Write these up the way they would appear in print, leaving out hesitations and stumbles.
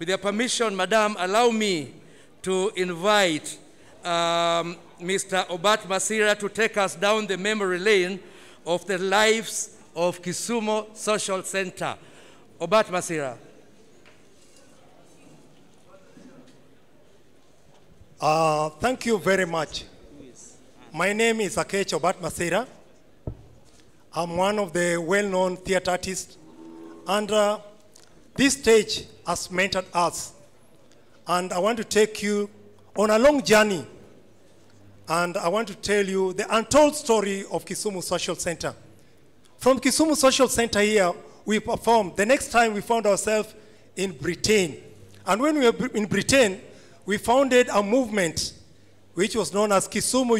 With your permission, Madam, allow me to invite Mr. Obat Masira to take us down the memory lane of the lives of Kisumu Social Center. Obat Masira. Thank you very much. My name is Akech Obat Masira. I'm one of the well-known theater artists, and this stage has mentored us. And I want to take you on a long journey, and I want to tell you the untold story of Kisumu Social Center. From Kisumu Social Center here, we performed. The next time we found ourselves in Britain. And when we were in Britain, we founded a movement which was known as Kisumu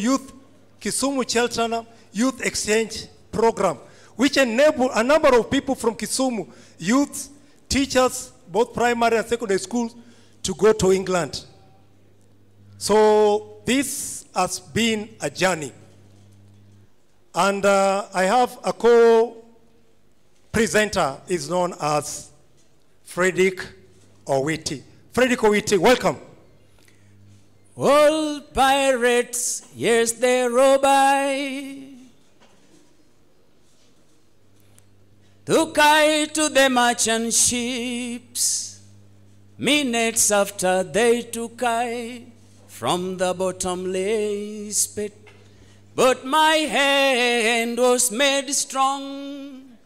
Children Youth Exchange Program, which enabled a number of people from Kisumu, youth, teachers, both primary and secondary schools, to go to England. So this has been a journey. And I have a co-presenter, is known as Frederick Owiti. Frederick Owiti, welcome. All pirates, yes, they row by, took I to the merchant ships. Minutes after they took I from the bottomless pit. But my hand was made strong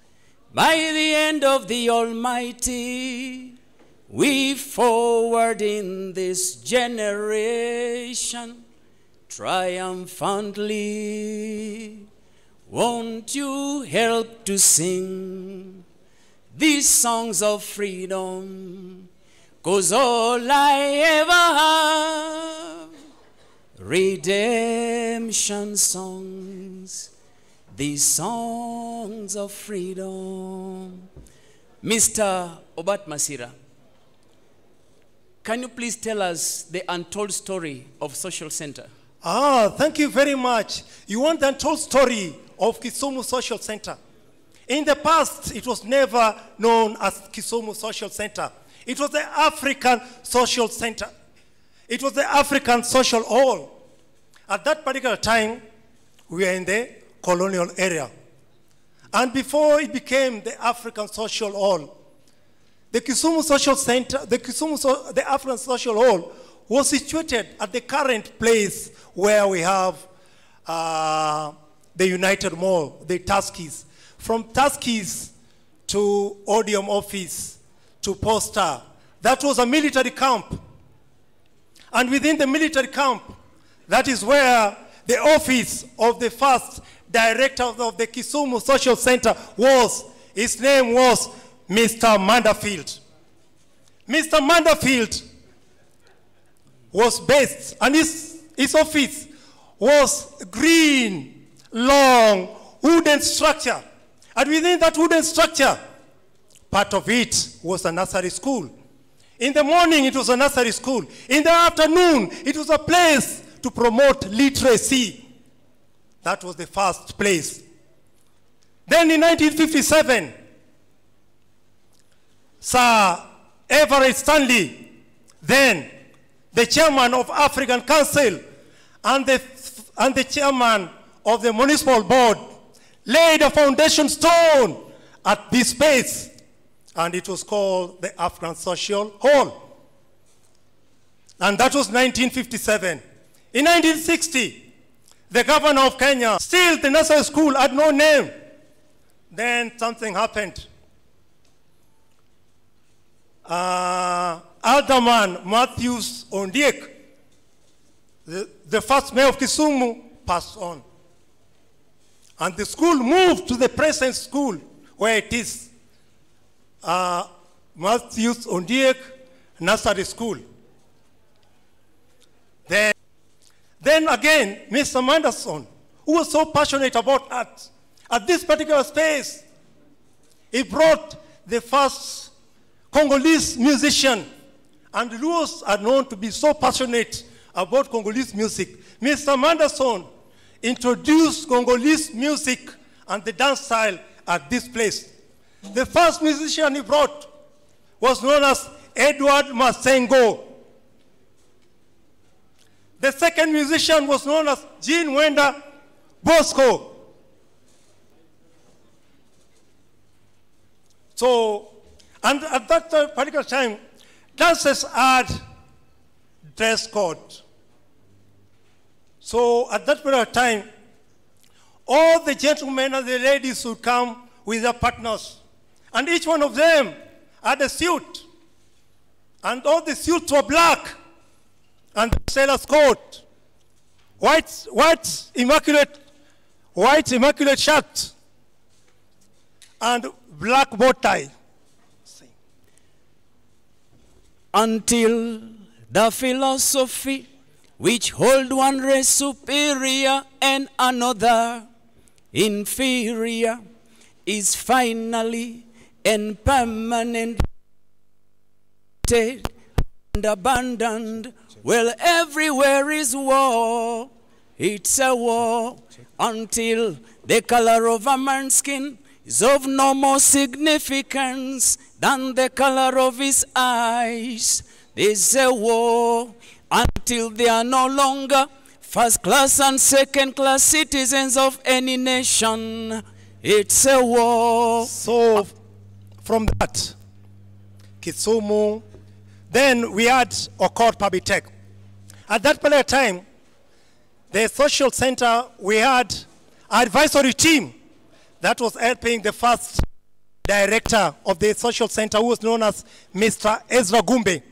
by the hand of the Almighty. We forward in this generation triumphantly. Won't you help to sing these songs of freedom? 'Cause all I ever have, redemption songs, these songs of freedom. Mr. Obat Masira, can you please tell us the untold story of Social Center? Thank you very much. You want the untold story of Kisumu Social Center. In the past, it was never known as Kisumu Social Center. It was the African Social Center. It was the African Social Hall. At that particular time, we were in the colonial area. And before it became the African Social Hall, the Kisumu Social Center, the African Social Hall was situated at the current place where we have the United Mall, the Tuskies. From Tuskies to Odium Office to Posta, that was a military camp. And within the military camp, that is where the office of the first director of the Kisumu Social Center was. His name was Mr. Manderfield. Mr. Manderfield was based, and his office was green, long, wooden structure. And within that wooden structure, part of it was a nursery school. In the morning, it was a nursery school. In the afternoon, it was a place to promote literacy. That was the first place. Then in 1957, Sir Everett Stanley, then the chairman of African Council and the chairman of the municipal board, laid a foundation stone at this space, and it was called the African Social Hall. And that was 1957. In 1960, the governor of Kenya, still the nursery school had no name. Then something happened. Alderman Matthews Ondiek, the first mayor of Kisumu, passed on. And the school moved to the present school where it is. Matthews Ondiek Nursery School. Then again, Mr. Manderson, who was so passionate about art, at this particular space, he brought the first Congolese musician, and Luos are known to be so passionate about Congolese music. Mr. Manderson introduced Congolese music and the dance style at this place. The first musician he brought was known as Edward Masengo. The second musician was known as Jean Wenda Bosco. So, and at that particular time, dancers had dress code. So at that particular time, all the gentlemen and the ladies would come with their partners. And each one of them had a suit. And all the suits were black. And the sailor's coat. White immaculate shirt. And black bow tie. Until the philosophy which hold one race superior and another inferior is finally and permanently and abandoned. Well, everywhere is war. It's a war until the color of a man's skin is of no more significance than the color of his eyes. There's a war until they are no longer first class and second class citizens of any nation. It's a war. So from that, Kisumu, then we had Okot Public Tech. At that particular time, the social center, we had an advisory team that was helping the first director of the social center, who was known as Mr. Ezra Gumbe.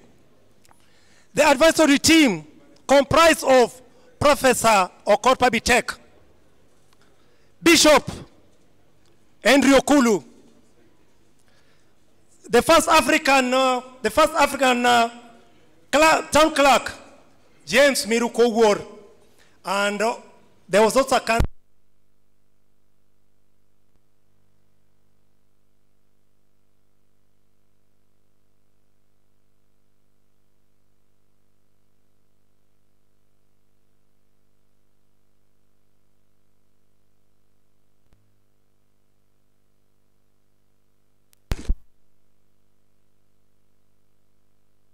The advisory team comprised of Professor Okot Public Tech, Bishop Henry Okulu, the first African town clerk, James Miruko War, and there was also a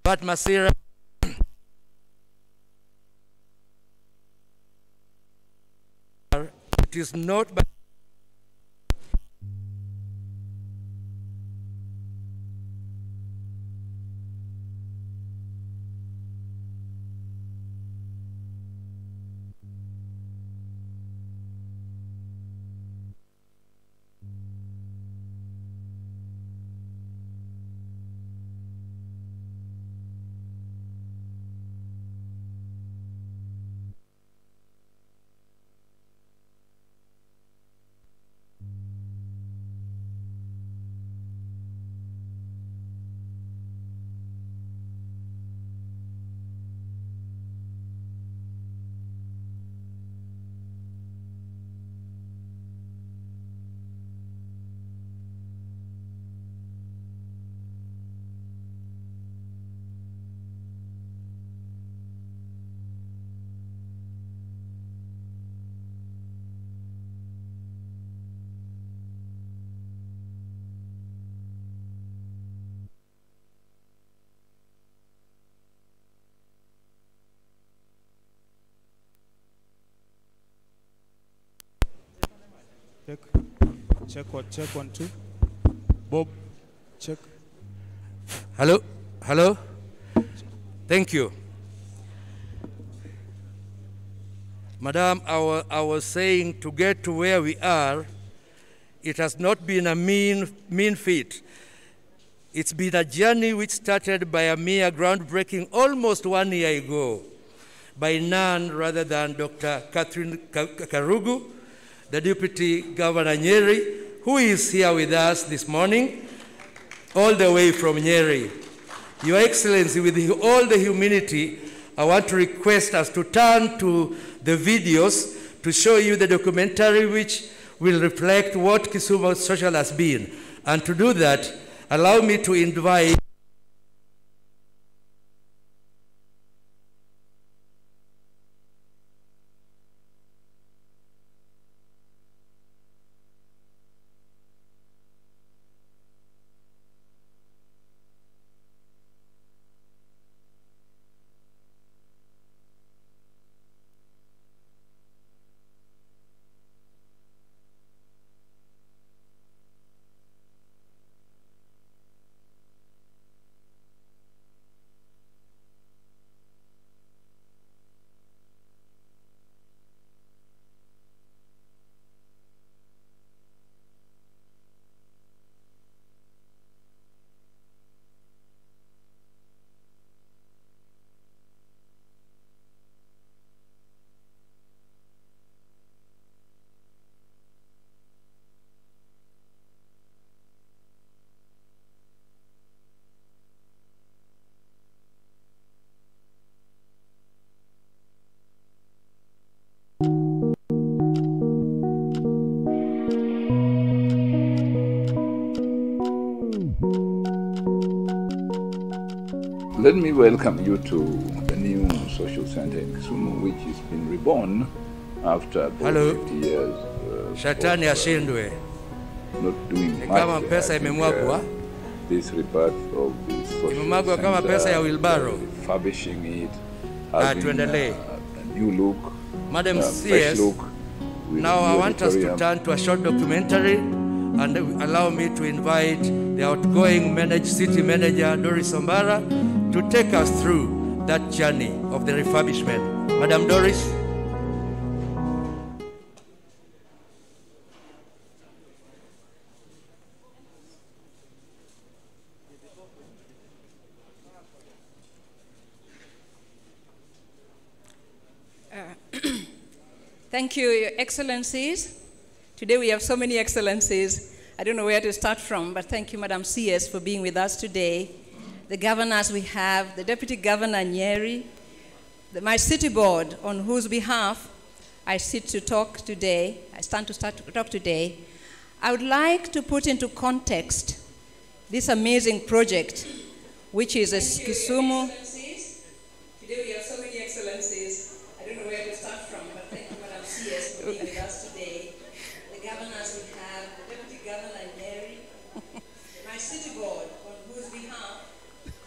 But Masira, it is not by Check 1 2. Bob, check. Hello. Thank you. Madam, I was saying, to get to where we are, it has not been a mean feat. It's been a journey which started by a mere groundbreaking almost 1 year ago by none rather than Dr. Catherine Karugu, the Deputy Governor Nyeri, who is here with us this morning, all the way from Nyeri. Your Excellency, with all the humility, I want to request us to turn to the videos to show you the documentary which will reflect what Kisumu Social has been. And to do that, allow me to invite Let me welcome you to the new social center in Kisumu, which has been reborn after about 50 years. Shetani ashindwe. Not doing much. Kama pesa imemwagwa. This rebirth of this social imemwagwa center, kama pesa ya wheelbarrow. Refurbishing it, having a new look, Madam fresh look. Now I want us to turn to a short documentary and allow me to invite the outgoing city manager, Doris Ombara, to take us through that journey of the refurbishment. Madam Doris. Thank you, Your Excellencies. Today we have so many excellencies. I don't know where to start from, but thank you, Madam CS, for being with us today. The governors we have, the Deputy Governor Nyeri, my city board, on whose behalf I stand to talk today. I would like to put into context this amazing project, which is a Kisumu. Today we have so many excellencies. I don't know where to start from, but thank you, Madam CS, for being with us today. The governors we have, the Deputy Governor Nyeri, my city board, on whose behalf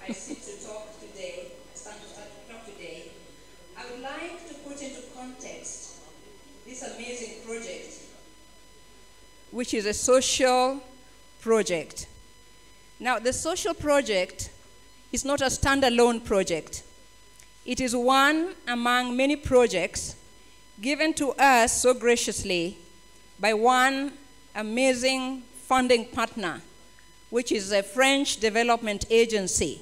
I stand to talk today. I would like to put into context this amazing project, which is a social project. Now, the social project is not a standalone project. It is one among many projects given to us so graciously by one amazing funding partner, which is a French development agency.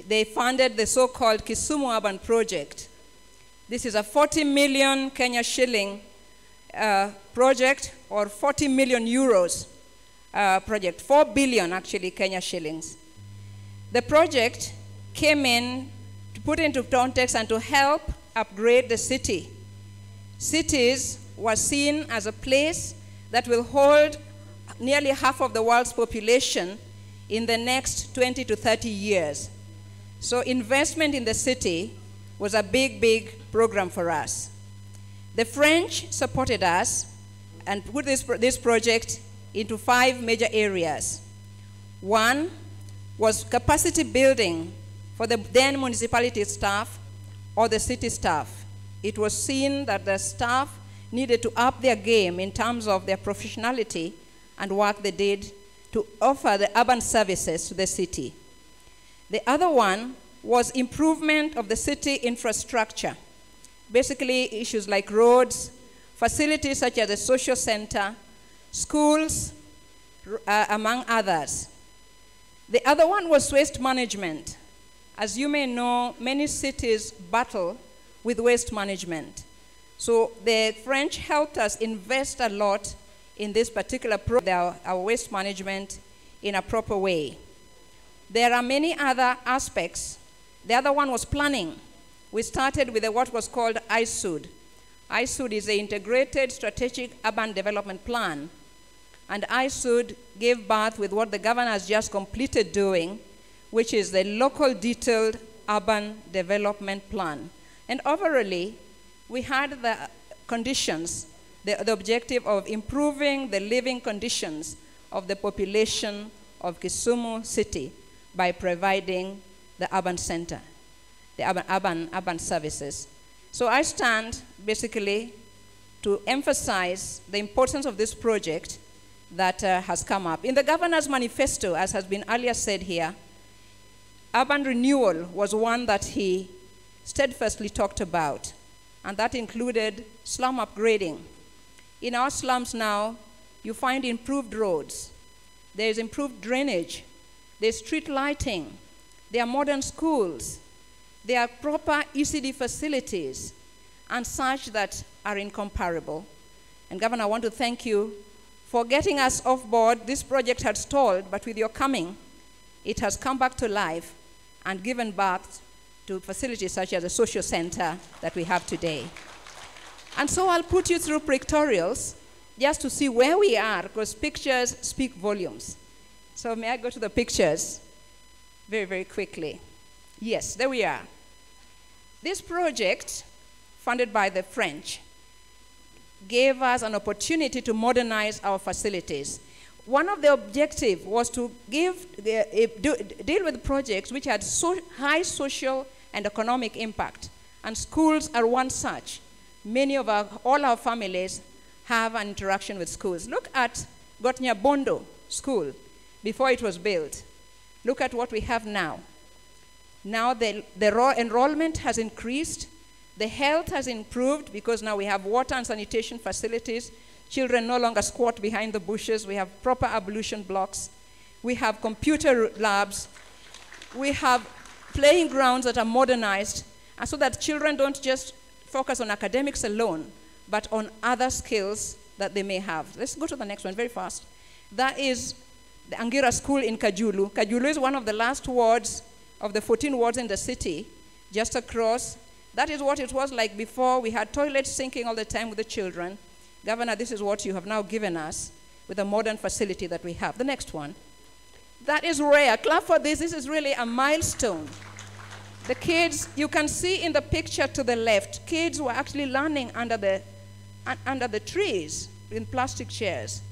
They funded the so-called Kisumu Urban Project. This is a 40 million Kenya shilling project, or 40 million euros project, 4 billion actually Kenya shillings. The project came in to put into context and to help upgrade the city. Cities were seen as a place that will hold nearly half of the world's population in the next 20 to 30 years. So investment in the city was a big, big program for us. The French supported us and put this project into 5 major areas. One was capacity building for the then municipality staff or the city staff. It was seen that the staff needed to up their game in terms of their professionality and work they did to offer the urban services to the city. The other one was improvement of the city infrastructure. Basically, issues like roads, facilities such as the social center, schools, among others. The other one was waste management. As you may know, many cities battle with waste management. So the French helped us invest a lot in this particular program, our waste management, in a proper way. There are many other aspects. The other one was planning. We started with what was called ISUD. ISUD is the Integrated Strategic Urban Development Plan. And ISUD gave birth with what the governor has just completed doing, which is the Local Detailed Urban Development Plan. And overall, we had the conditions, the objective of improving the living conditions of the population of Kisumu City by providing the urban center, the urban services. So I stand basically to emphasize the importance of this project that has come up. In the governor's manifesto, as has been earlier said here, urban renewal was one that he steadfastly talked about, and that included slum upgrading. In our slums now, you find improved roads, there is improved drainage, there's street lighting, there are modern schools, there are proper ECD facilities, and such that are incomparable. And Governor, I want to thank you for getting us off board. This project had stalled, but with your coming, it has come back to life and given birth to facilities such as the social center that we have today. And so I'll put you through pictorials just to see where we are, because pictures speak volumes. So may I go to the pictures very, very quickly. Yes, there we are. This project, funded by the French, gave us an opportunity to modernize our facilities. One of the objectives was to deal with projects which had high social and economic impact, and schools are one such. All our families have an interaction with schools. Look at Gotnyabondo School before it was built. Look at what we have now. Now the enrollment has increased. The health has improved because now we have water and sanitation facilities. Children no longer squat behind the bushes. We have proper ablution blocks. We have computer labs. We have playing grounds that are modernized, and so that children don't just focus on academics alone, but on other skills that they may have. Let's go to the next one very fast. That is the Angira School in Kajulu. Kajulu is one of the last wards of the 14 wards in the city, just across. That is what it was like before. We had toilets sinking all the time with the children. Governor, this is what you have now given us with a modern facility that we have. The next one. That is rare. Clap for this. This is really a milestone. The kids, you can see in the picture to the left, kids were actually learning under the trees in plastic chairs.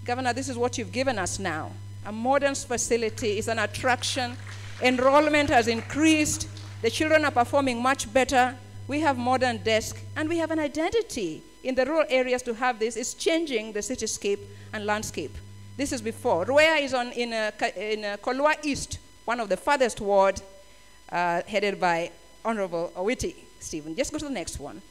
Governor, this is what you've given us now. A modern facility is an attraction. Enrollment has increased. The children are performing much better. We have modern desks, and we have an identity in the rural areas to have this. It's changing the cityscape and landscape. This is before. Ruea is in Kolua East, one of the farthest ward, headed by Honorable Owiti Stephen. Just go to the next one.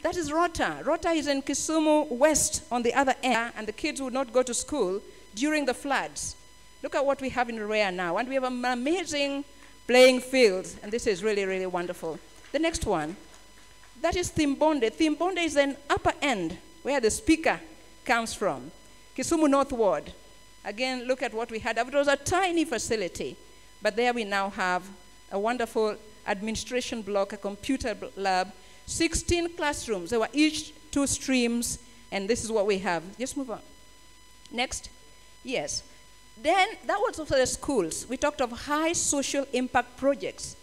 That is Rota. Rota is in Kisumu West on the other end, and the kids would not go to school during the floods. Look at what we have in Ruea now, and we have an amazing playing field, and this is really, really wonderful. The next one, that is Thimbonde. Thimbonde is an upper end where the speaker comes from. Kisumu North Ward. Again, look at what we had. It was a tiny facility, but there we now have a wonderful administration block, a computer lab, 16 classrooms. There were each 2 streams, and this is what we have. Just move on. Next. Yes. Then that was also the schools. We talked of high social impact projects.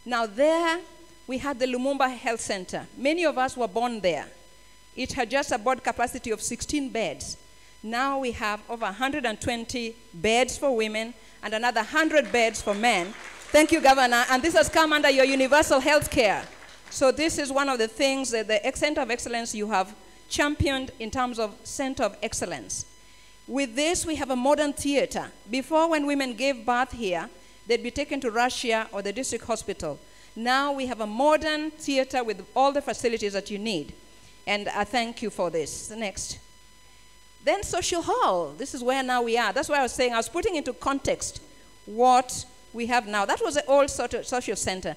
Now there we had the Lumumba Health Center. Many of us were born there. It had just a board capacity of 16 beds. Now we have over 120 beds for women and another 100 beds for men. Thank you, Governor. And this has come under your universal health care. So this is one of the things that the Center of Excellence you have championed in terms of Center of Excellence. With this, we have a modern theater. Before, when women gave birth here, they'd be taken to Russia or the district hospital. Now we have a modern theater with all the facilities that you need. And I thank you for this. Next. Then social hall. This is where now we are. That's why I was saying, I was putting into context what we have now. That was the old social center.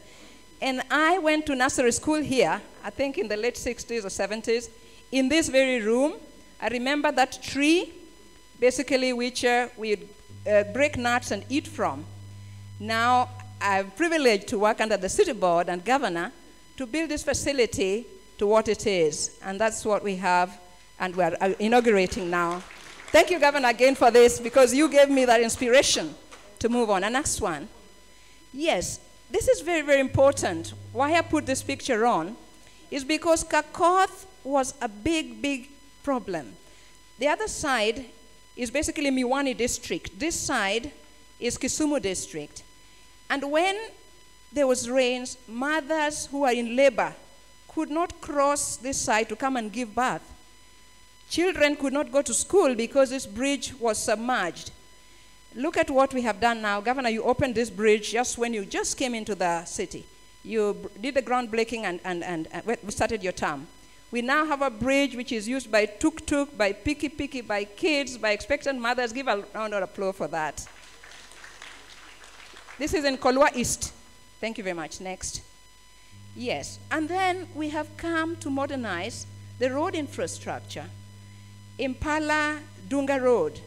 And I went to nursery school here, I think in the late 60s or 70s, in this very room. I remember that tree, basically which we'd break nuts and eat from. Now, I'm privileged to work under the city board and governor to build this facility to what it is. And that's what we have, and we're inaugurating now. Thank you, Governor, again for this, because you gave me that inspiration to move on. And next one. Yes, this is very, very important. Why I put this picture on is because Kakoth was a big, big problem. The other side is basically Miwani district. This side is Kisumu district. And when there was rains, mothers who are in labor could not cross this side to come and give birth. Children could not go to school because this bridge was submerged. Look at what we have done now. Governor, you opened this bridge just when you just came into the city. You did the groundbreaking and started your term. We now have a bridge which is used by tuk-tuk, by piki-piki, by kids, by expectant mothers. Give a round of applause for that. This is in Kolua East. Thank you very much. Next. Yes. And then we have come to modernize the road infrastructure. Impala Dunga Road.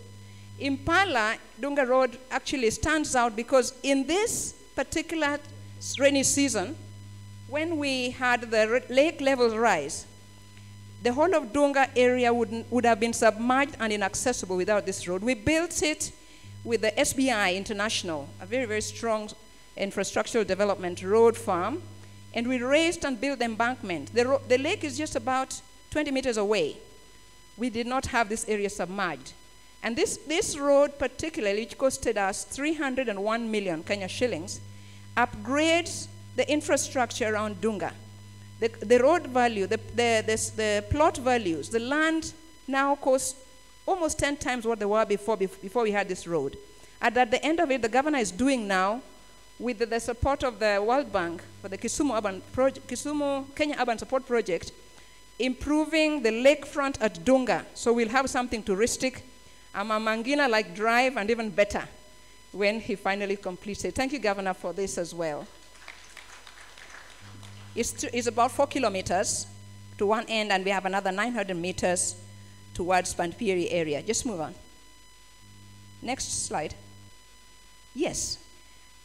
Impala Dunga Road actually stands out because in this particular rainy season, when we had the lake levels rise, the whole of Dunga area would have been submerged and inaccessible without this road. We built it with the SBI International, a very, very strong Infrastructural Development Road Farm, and we raised and built the embankment. The lake is just about 20 meters away. We did not have this area submerged. And this road particularly, which costed us 301 million Kenya shillings, upgrades the infrastructure around Dunga. The road value, the plot values, the land now costs almost 10 times what they were before we had this road. And at the end of it, the governor is doing now, with the support of the World Bank for the Kisumu Kenya Urban Support Project, improving the lakefront at Dunga. So we'll have something touristic, a Mangina-like drive, and even better when he finally completes it. Thank you, Governor, for this as well. It's about 4 kilometers to one end, and we have another 900 meters towards Panpiri area. Just move on. Next slide. Yes.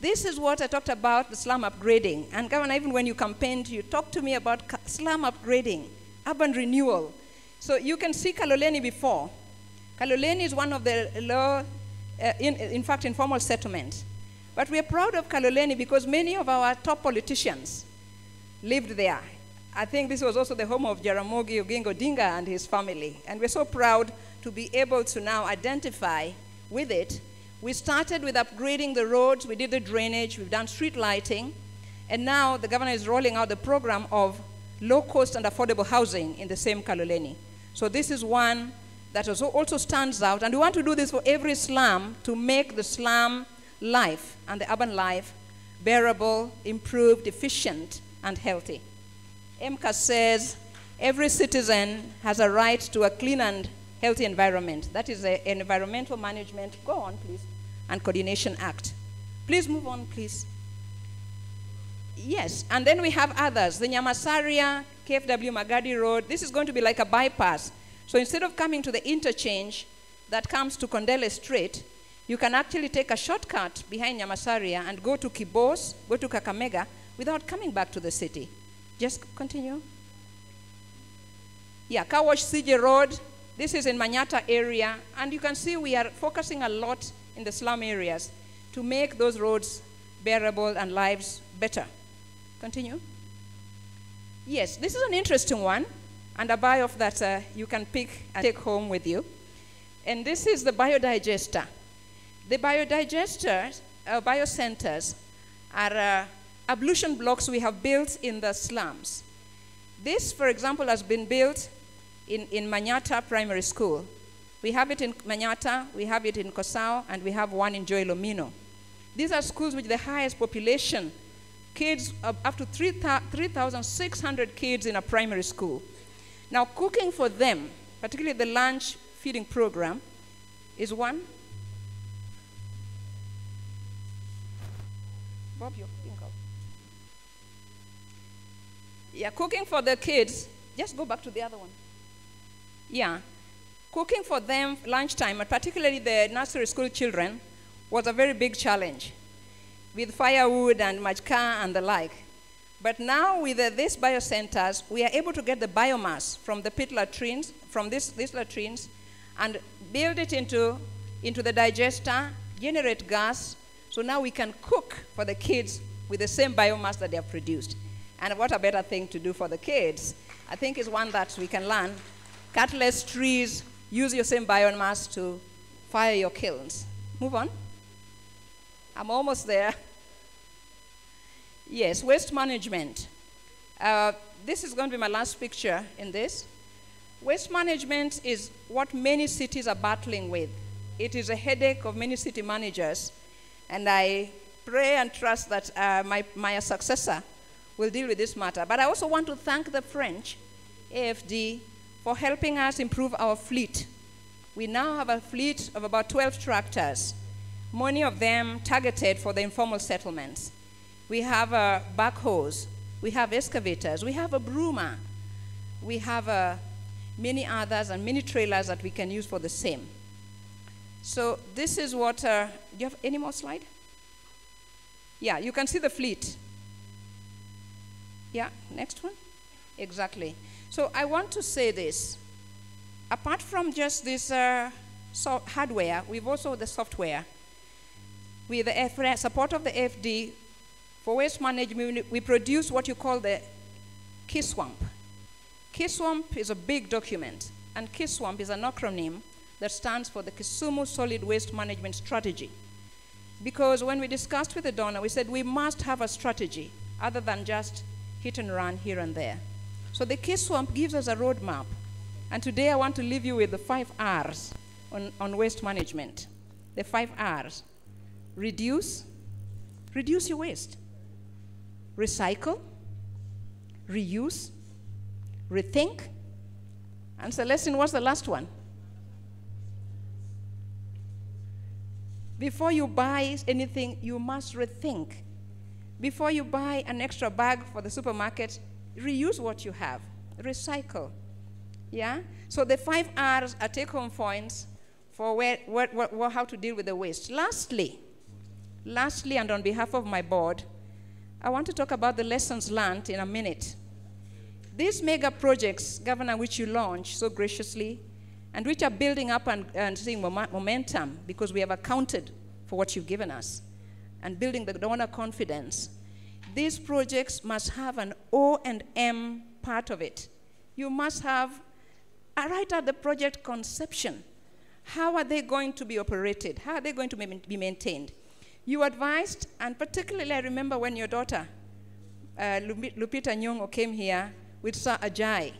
This is what I talked about, the slum upgrading. And Governor, even when you campaigned, you talked to me about slum upgrading, urban renewal. So you can see Kaloleni before. Kaloleni is one of the low, in fact, informal settlements. But we are proud of Kaloleni because many of our top politicians lived there. I think this was also the home of Jaramogi Oginga Odinga and his family. And we're so proud to be able to now identify with it. We started with upgrading the roads, we did the drainage, we've done street lighting, and now the governor is rolling out the program of low-cost and affordable housing in the same Kaloleni. So this is one that also stands out, and we want to do this for every slum to make the slum life and the urban life bearable, improved, efficient, and healthy. MCA says every citizen has a right to a clean and healthy environment. That is an Environmental Management, go on please, and Coordination Act. Please move on, please. Yes, and then we have others. The Nyamasaria, KFW Magadi Road, this is going to be like a bypass. So instead of coming to the interchange that comes to Kondele Street, you can actually take a shortcut behind Nyamasaria and go to Kibos, go to Kakamega, without coming back to the city. Just continue. Yeah, Kawash CJ Road, this is in Manyata area, and you can see we are focusing a lot in the slum areas to make those roads bearable and lives better. Continue. Yes, this is an interesting one, and a bio that you can pick and take home with you. And this is the Biodigester. The Biodigesters, biocenters, are ablution blocks we have built in the slums. This, for example, has been built in Manyata Primary School. We have it in Manyata, we have it in Kosao, and we have one in Joy Lomino. These are schools with the highest population, kids up to 3,600 kids in a primary school. Now, cooking for them, particularly the lunch feeding program, is one. Bob, your finger. Yeah, cooking for the kids. Just go back to the other one. Yeah, cooking for them lunchtime, and particularly the nursery school children, was a very big challenge with firewood and majka and the like. But now with these biocenters, we are able to get the biomass from the pit latrines, from these latrines, and build it into the digester, generate gas, so now we can cook for the kids with the same biomass that they have produced. And what a better thing to do for the kids. I think is one that we can learn. Cut less trees, use your same biomass to fire your kilns. Move on. I'm almost there. Yes, waste management. This is going to be my last picture in this. Waste management is what many cities are battling with. It is a headache of many city managers, and I pray and trust that my successor will deal with this matter. But I also want to thank the French AFD for helping us improve our fleet. We now have a fleet of about 12 tractors, many of them targeted for the informal settlements. We have backhoes, we have excavators, we have a broomer, we have many others and many trailers that we can use for the same. So this is what, do you have any more slide? Yeah, you can see the fleet. Yeah, next one. Exactly. So I want to say this. Apart from just this hardware, we've also the software. With the support of the FD, For waste management, we produce what you call the KISWAMP. KISWAMP is a big document, and KISWAMP is an acronym that stands for the Kisumu Solid Waste Management Strategy. Because when we discussed with the donor, we said we must have a strategy other than just hit and run here and there. So the KISWAMP gives us a roadmap. And today I want to leave you with the 5 R's on waste management. The 5 R's. Reduce your waste. Recycle, reuse, rethink, and Celestine, what's the last one? Before you buy anything, you must rethink. Before you buy an extra bag for the supermarket, reuse what you have. Recycle. Yeah? So the 5 R's are take-home points for how to deal with the waste. Lastly, and on behalf of my board, I want to talk about the lessons learned in a minute. These mega projects, Governor, which you launched so graciously, and which are building up and seeing momentum because we have accounted for what you've given us, and building the donor confidence, these projects must have an O&M part of it. You must have, right at the project conception, how are they going to be operated? How are they going to be maintained? You advised, and particularly I remember when your daughter, Lupita Nyong'o, came here with Sir Ajay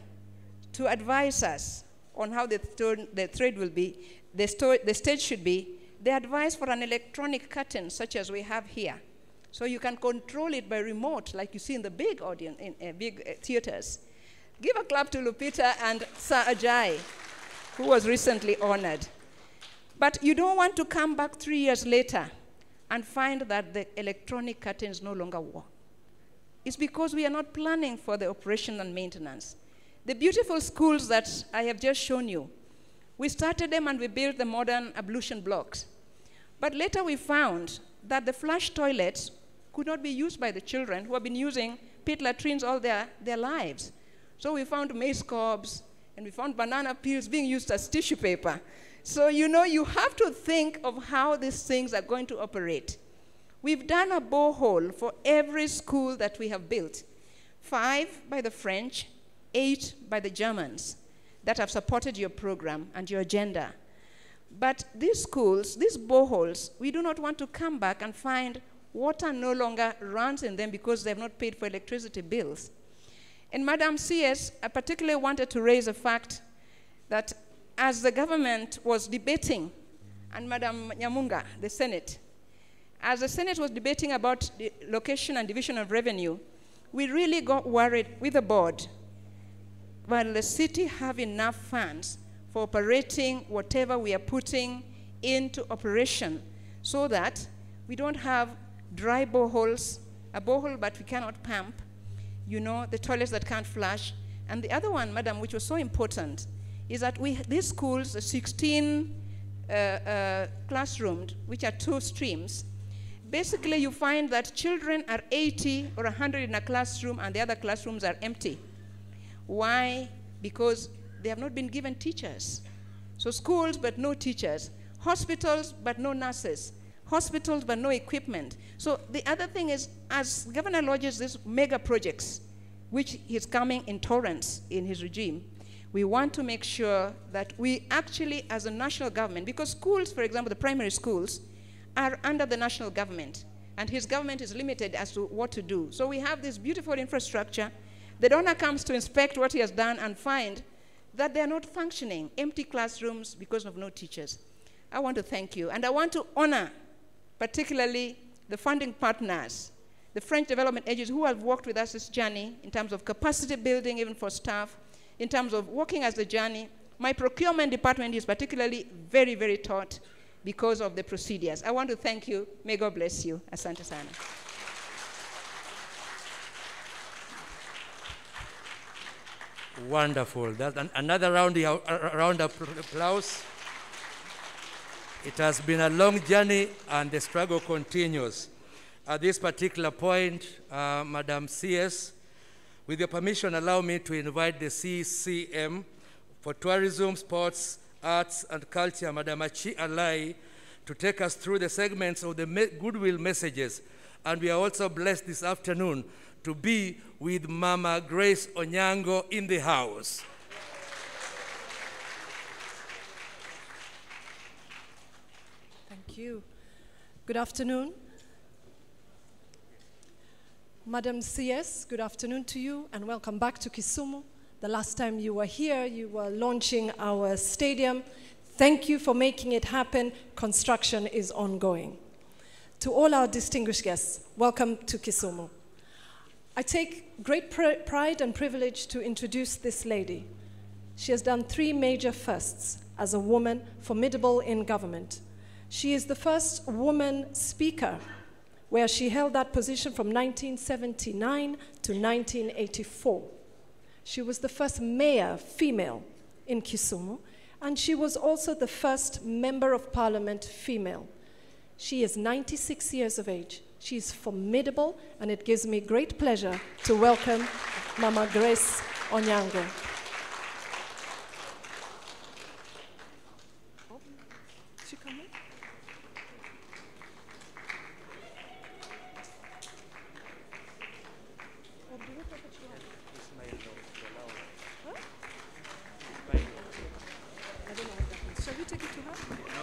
to advise us on how the thread will be, the stage should be. They advised for an electronic curtain such as we have here. So you can control it by remote like you see in the big audience, in big theaters. Give a clap to Lupita and Sir Ajay, who was recently honored. But you don't want to come back 3 years later and find that the electronic curtains no longer work. It's because we are not planning for the operation and maintenance. The beautiful schools that I have just shown you, we started them and we built the modern ablution blocks. But later we found that the flush toilets could not be used by the children who have been using pit latrines all their lives. So we found maize cobs and we found banana peels being used as tissue paper. So you have to think of how these things are going to operate. We've done a borehole for every school that we have built. 5 by the French, 8 by the Germans that have supported your program and your agenda. But these schools, these boreholes, we do not want to come back and find water no longer runs in them because they have not paid for electricity bills. And Madam CS, I particularly wanted to raise the fact that as the government was debating, and Madam Nyamunga, the Senate, as the Senate was debating about the location and division of revenue, we really got worried with the board. Will the city have enough funds for operating whatever we are putting into operation so that we don't have dry boreholes, a borehole but we cannot pump, the toilets that can't flush. And the other one, Madam, which was so important, is that these schools, the 16 classrooms, which are 2 streams, basically you find that children are 80 or 100 in a classroom and the other classrooms are empty. Why? Because they have not been given teachers. So schools but no teachers, hospitals but no nurses, hospitals but no equipment. So the other thing is, as Governor lodges these mega projects, which is coming in torrents in his regime, we want to make sure that we actually, as a national government, because schools, for example, the primary schools, are under the national government, and his government is limited as to what to do. So we have this beautiful infrastructure. The donor comes to inspect what he has done and find that they are not functioning, empty classrooms because of no teachers. I want to thank you, and I want to honor particularly the funding partners, the French development agencies who have worked with us this journey in terms of capacity building, even for staff, in terms of working as the journey. My procurement department is particularly very, very taut because of the procedures. I want to thank you. May God bless you. Asante sana. Wonderful. That's another round of applause. It has been a long journey and the struggle continues. At this particular point, Madam CS, with your permission, allow me to invite the CCM for Tourism, Sports, Arts and Culture, Madam Achi Alai, to take us through the segments of the goodwill messages And we are also blessed this afternoon to be with Mama Grace Onyango in the house. Thank you. Good afternoon. Madam CS, good afternoon to you and welcome back to Kisumu. The last time you were here, you were launching our stadium. Thank you for making it happen. Construction is ongoing. To all our distinguished guests, welcome to Kisumu. I take great pride and privilege to introduce this lady. She has done 3 major firsts as a woman formidable in government. She is the first woman speaker, where she held that position from 1979 to 1984. She was the first mayor female in Kisumu, and she was also the first member of parliament female. She is 96 years of age. She is formidable, and it gives me great pleasure to welcome Mama Grace Onyango. Oh, is she coming?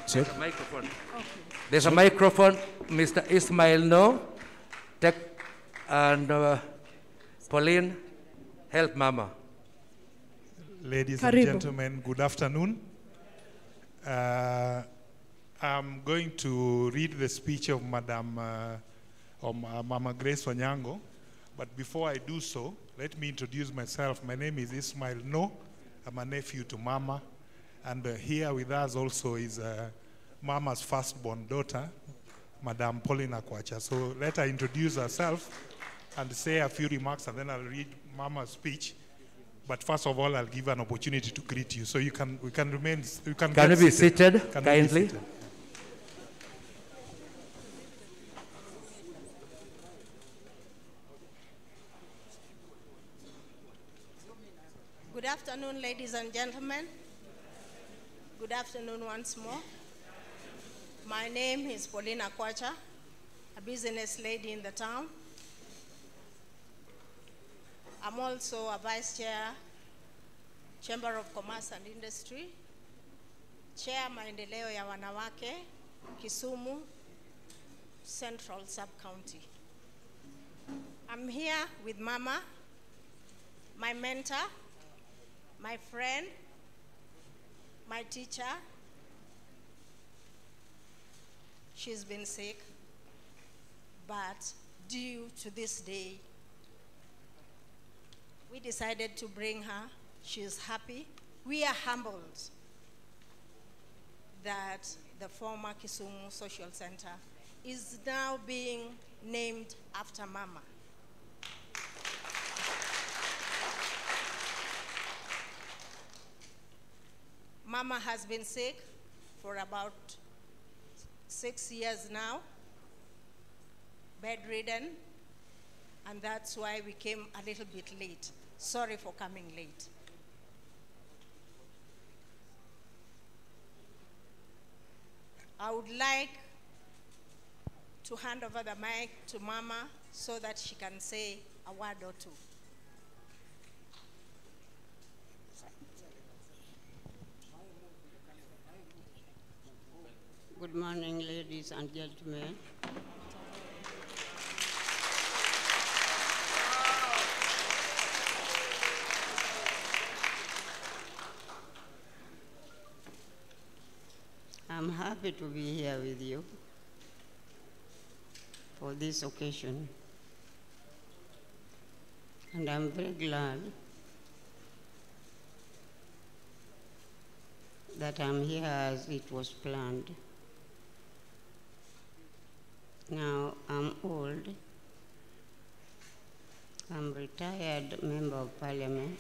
Check. There's a microphone. Okay. There's a microphone. Mr. Ismail No. Tech and Pauline, help Mama. Ladies and gentlemen, good afternoon. I'm going to read the speech of Mama Grace Vanyango. But before I do so, let me introduce myself. My name is Ismail No. I'm a nephew to Mama. And here with us also is Mama's firstborn daughter, Madam Pauline Akwacha. So let her introduce herself and say a few remarks, and then I'll read Mama's speech. But first of all, I'll give an opportunity to greet you. So we can remain, you can you be seated, kindly? Good afternoon, ladies and gentlemen. Good afternoon once more. My name is Pauline Akwacha, a business lady in the town. I'm also a vice chair, Chamber of Commerce and Industry, chair maendeleo ya wanawake, Kisumu Central Sub-County. I'm here with Mama, my mentor, my friend, my teacher. She's been sick, but due to this day, we decided to bring her. She's happy. We are humbled that the former Kisumu Social Center is now being named after Mama. Mama has been sick for about 6 years now, bedridden, and that's why we came a little bit late. Sorry for coming late. I would like to hand over the mic to Mama so that she can say a word or two. Good morning, ladies and gentlemen. I'm happy to be here with you for this occasion. And I'm very glad that I'm here as it was planned. Now, I'm old. I'm a retired member of parliament.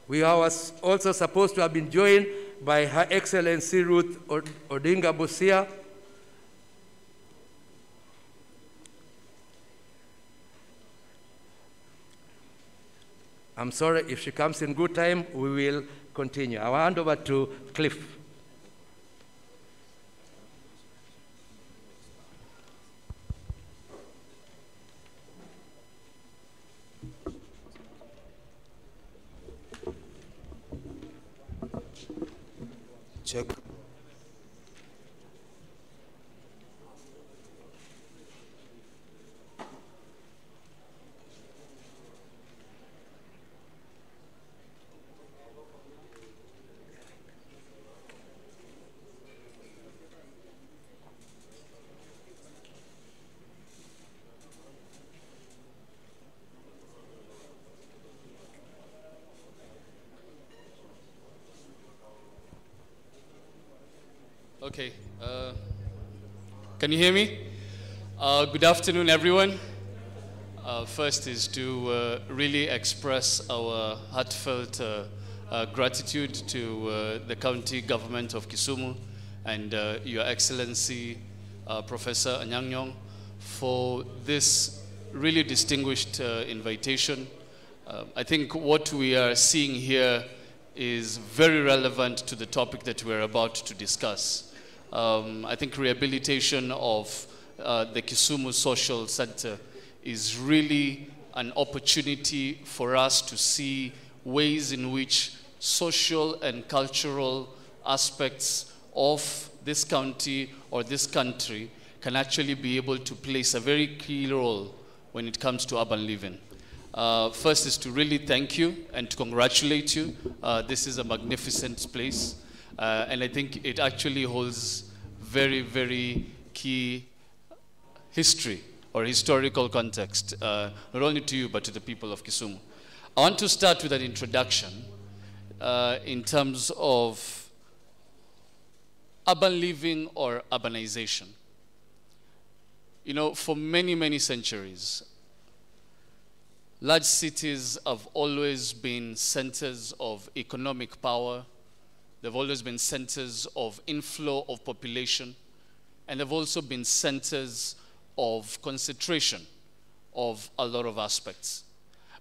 We are also supposed to have been joined by Her Excellency Ruth Odinga Busia. I'm sorry, if she comes in good time, we will continue. I'll hand over to Cliff. Check. Okay, can you hear me? Good afternoon, everyone. First is to really express our heartfelt gratitude to the county government of Kisumu and Your Excellency, Professor Nyong'o, for this really distinguished invitation. I think what we are seeing here is very relevant to the topic that we're about to discuss. I think rehabilitation of the Kisumu Social Center is really an opportunity for us to see ways in which social and cultural aspects of this county or this country can actually be able to place a very key role when it comes to urban living. First is to really thank you and to congratulate you. This is a magnificent place. And I think it actually holds very, very key history or historical context, not only to you, but to the people of Kisumu. I want to start with an introduction in terms of urban living or urbanization. You know, for many, many centuries, large cities have always been centers of economic power. They've always been centers of inflow of population. And they've also been centers of concentration of a lot of aspects.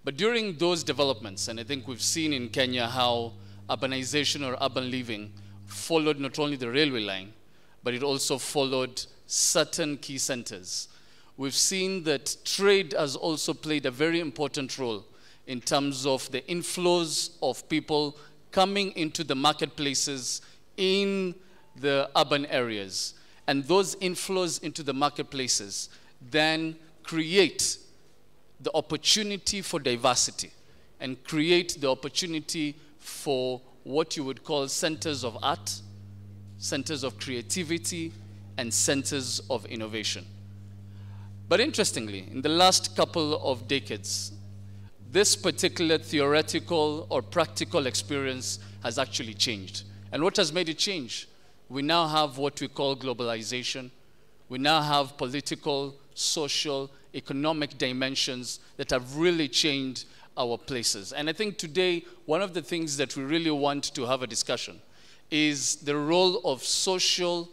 But during those developments, and I think we've seen in Kenya how urbanization or urban living followed not only the railway line, but it also followed certain key centers. We've seen that trade has also played a very important role in terms of the inflows of people coming into the marketplaces in the urban areas. And those inflows into the marketplaces then create the opportunity for diversity and create the opportunity for what you would call centers of art, centers of creativity, and centers of innovation. But interestingly, in the last couple of decades, this particular theoretical or practical experience has actually changed. And what has made it change? We now have what we call globalization. We now have political, social, economic dimensions that have really changed our places. And I think today, one of the things that we really want to have a discussion is the role of social,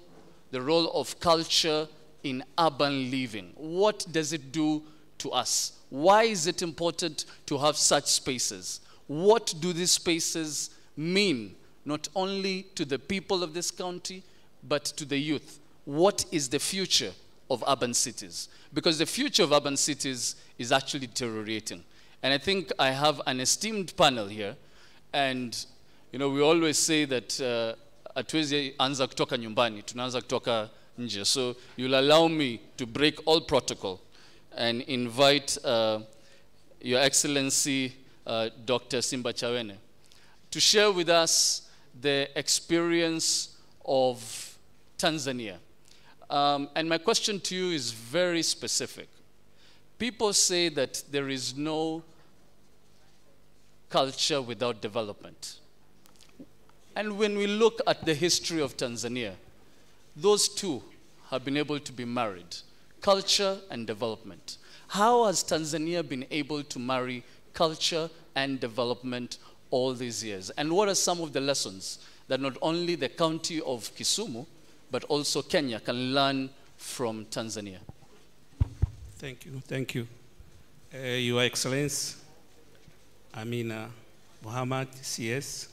the role of culture in urban living. What does it do to us? Why is it important to have such spaces? What do these spaces mean, not only to the people of this county, but to the youth? What is the future of urban cities? Because the future of urban cities is actually deteriorating. And I think I have an esteemed panel here. And, you know, we always say that hatuwezi anza kutoka nyumbani, tunaanza kutoka nje. So you'll allow me to break all protocol and invite Your Excellency, Dr. Simba Chawene, to share with us the experience of Tanzania. And my question to you is very specific. People say that there is no culture without development. And when we look at the history of Tanzania, those two have been able to be married, culture and development. How has Tanzania been able to marry culture and development all these years? And what are some of the lessons that not only the county of Kisumu, but also Kenya can learn from Tanzania? Thank you, thank you. Your Excellency, Amina Muhammad CS,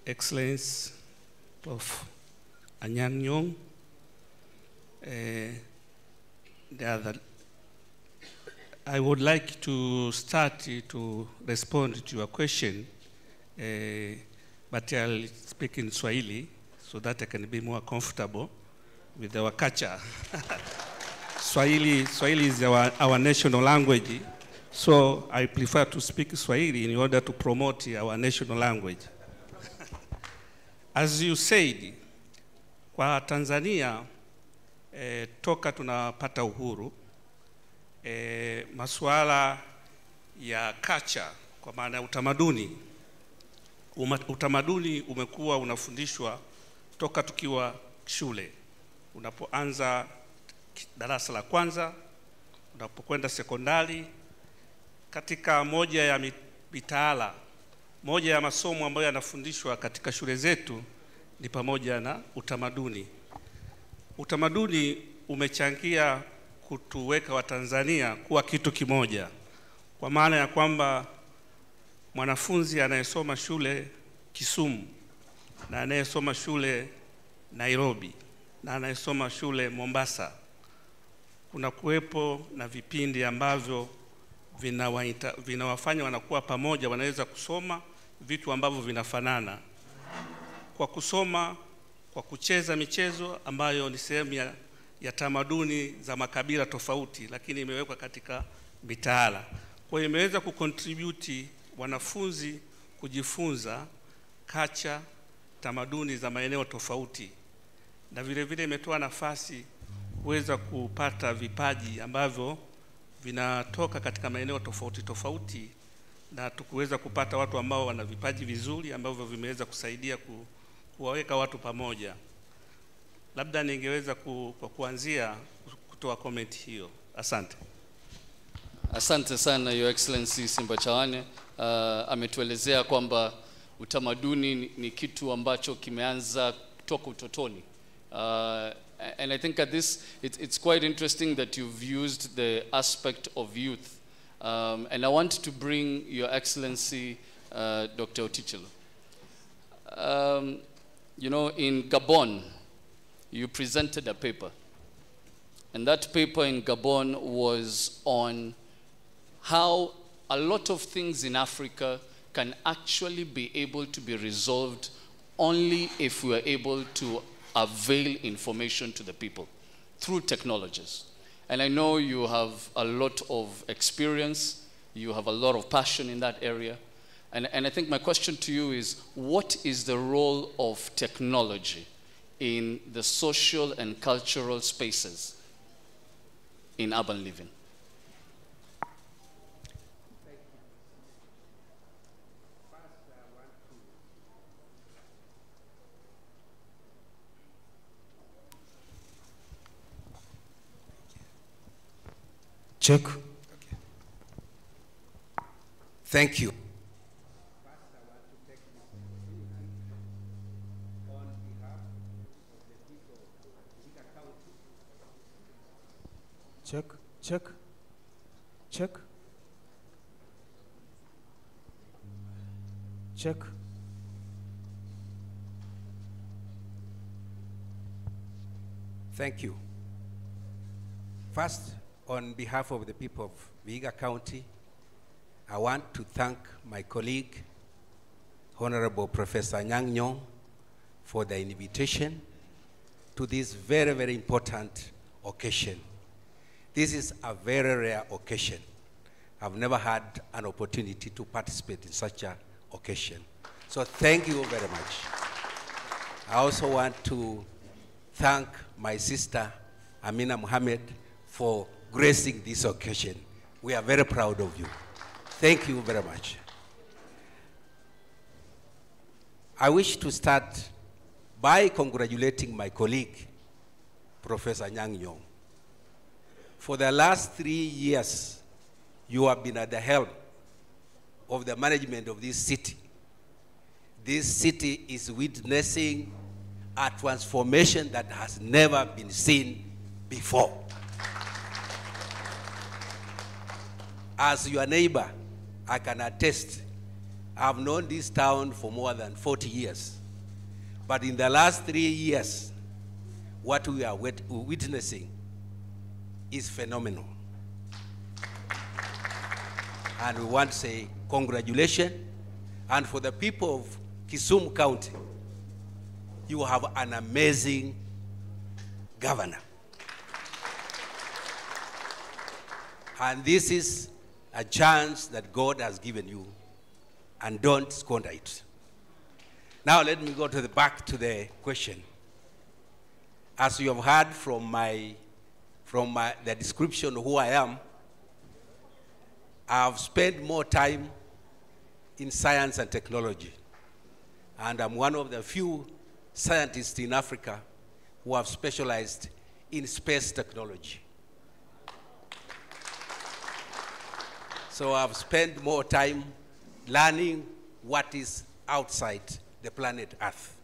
Excellency Prof. Nyong'o, I would like to start to respond to your question but I'll speak in Swahili so that I can be more comfortable with our culture. Swahili is our national language, so I prefer to speak Swahili in order to promote our national language. As you said, kwa Tanzania, toka tunapata uhuru, masuala ya culture, kwa maana ya utamaduni, utamaduni umekuwa unafundishwa toka tukiwa shule. Unapoanza darasa la kwanza, unapokwenda sekondari, katika moja ya mitaala, moja ya masomo ambayo yanafundishwa katika shule zetu ni pamoja na utamaduni. Utamaduni umechangia kutuweka Watanzania kuwa kitu kimoja, kwa maana ya kwamba mwanafunzi anayesoma shule Kisumu na anayesoma shule Nairobi na anayesoma shule Mombasa, kuna kuwepo na vipindi ambavyo vinawafanya wanakuwa pamoja, wanaweza kusoma vitu ambavyo vinafanana. Kwa kusoma, kwa kucheza michezo ambayo ni sehemu ya tamaduni za makabila tofauti, lakini imewekwa katika mitaala. Kwa hiyo imeweza kucontribute wanafunzi kujifunza culture, tamaduni za maeneo tofauti, na vile vile imetoa nafasi kuweza kupata vipaji ambavyo vinatoka katika maeneo tofauti tofauti, na tukuweza kupata watu ambao wana vipaji vizuri ambavyo vimeweza kusaidia kuwaweka watu pamoja. Labda ningeweza kwa kuanzia kutoa comment hiyo. Asante. Asante sana Your Excellency Simbachawane. Ametuelezea kwamba utamaduni ni kitu ambacho kimeanza kutoka utotoni. And I think at this, it's quite interesting that you've used the aspect of youth. And I want to bring Your Excellency, Dr. Otichilo. You know, in Gabon, you presented a paper. And that paper in Gabon was on how a lot of things in Africa can actually be able to be resolved only if we are able to avail information to the people through technologies. And I know you have a lot of experience, you have a lot of passion in that area. And I think my question to you is, what is the role of technology in the social and cultural spaces in urban living? Check. Okay. Thank you. Check, check, check, check. Thank you. First, on behalf of the people of Vihiga County, I want to thank my colleague, Honorable Professor Nyong'o, for the invitation to this very, very important occasion. This is a very rare occasion. I've never had an opportunity to participate in such an occasion. So thank you very much. I also want to thank my sister, Amina Mohammed, for gracing this occasion. We are very proud of you. Thank you very much. I wish to start by congratulating my colleague, Professor Nyong'o. For the last 3 years, you have been at the helm of the management of this city. This city is witnessing a transformation that has never been seen before. As your neighbor, I can attest, I've known this town for more than 40 years. But in the last 3 years, what we are witnessing is phenomenal. And we want to say congratulations. And for the people of Kisumu County, you have an amazing governor. And this is a chance that God has given you, and don't squander it. Now let me go to back to the question. As you have heard from the description of who I am, I have spent more time in science and technology. And I'm one of the few scientists in Africa who have specialized in space technology. So I've spent more time learning what is outside the planet Earth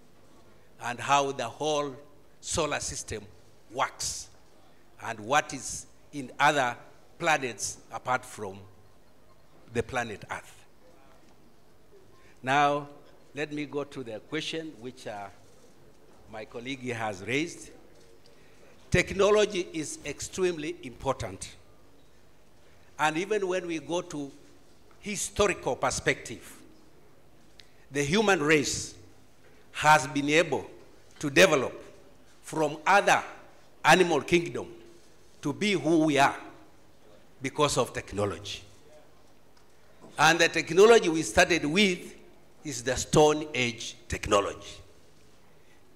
and how the whole solar system works and what is in other planets apart from the planet Earth. Now, let me go to the question which my colleague has raised. Technology is extremely important. And even when we go to historical perspective, the human race has been able to develop from other animal kingdom to be who we are because of technology. And the technology we started with is the Stone Age technology.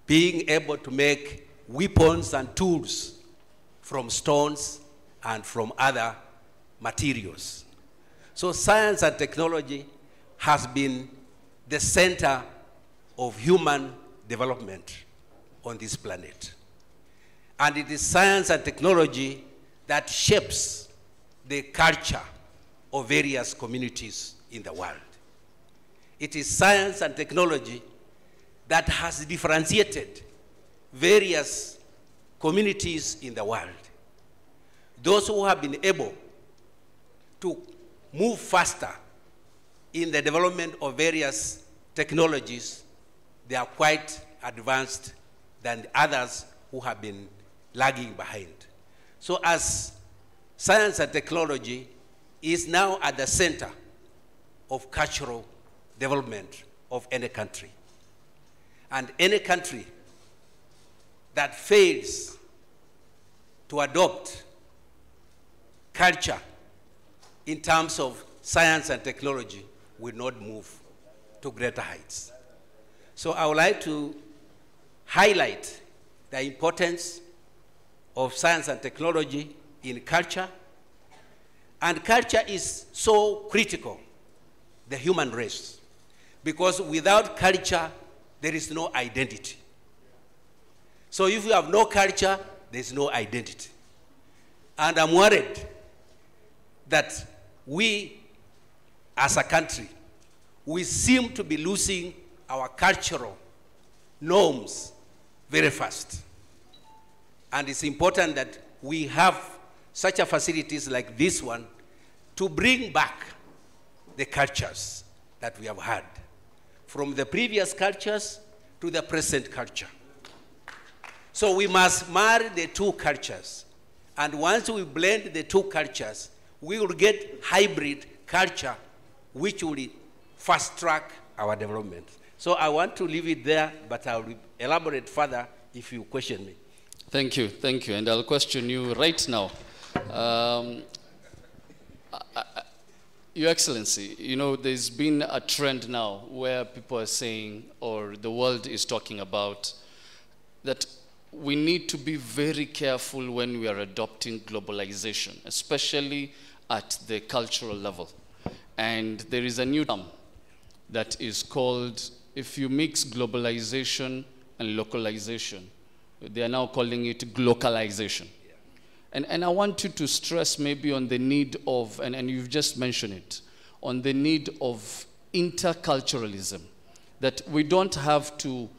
Being able to make weapons and tools from stones and from other materials. So science and technology has been the center of human development on this planet. And it is science and technology that shapes the culture of various communities in the world. It is science and technology that has differentiated various communities in the world. Those who have been able to move faster in the development of various technologies, they are quite advanced than others who have been lagging behind. So as science and technology is now at the center of cultural development of any country. And any country that fails to adopt culture in terms of science and technology will not move to greater heights. So I would like to highlight the importance of science and technology in culture. And culture is so critical, the human race, because without culture, there is no identity. So if you have no culture, there is no identity. And I'm worried that we, as a country, we seem to be losing our cultural norms very fast. And it's important that we have such a facilities like this one to bring back the cultures that we have had, from the previous cultures to the present culture. So we must marry the two cultures. And once we blend the two cultures, we will get hybrid culture, which will fast track our development. So I want to leave it there, but I will elaborate further if you question me. Thank you, and I'll question you right now. Your Excellency, you know, there's been a trend now where people are saying, or the world is talking about, that we need to be very careful when we are adopting globalization, especially at the cultural level. And there is a new term that is called, if you mix globalization and localization, they are now calling it glocalization. And I want you to stress maybe on the need of, and you've just mentioned it, on the need of interculturalism, that we don't have to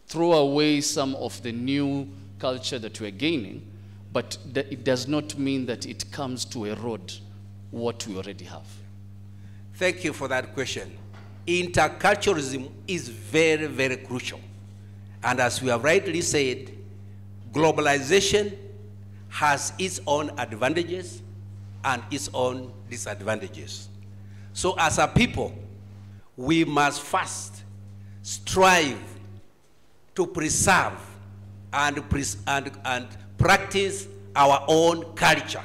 throw away some of the new culture that we're gaining, but that it does not mean that it comes to erode what we already have. Thank you for that question. Interculturalism is very, very crucial. And as we have rightly said, globalization has its own advantages and its own disadvantages. So as a people, we must first strive to preserve and practice our own culture.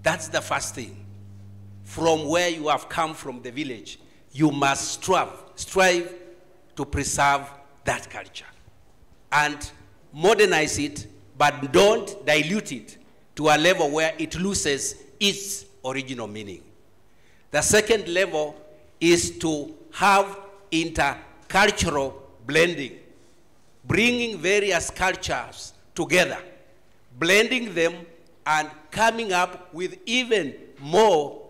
That's the first thing. From where you have come from, the village, you must strive to preserve that culture and modernize it, but don't dilute it to a level where it loses its original meaning. The second level is to have intercultural blending, bringing various cultures together, blending them and coming up with even more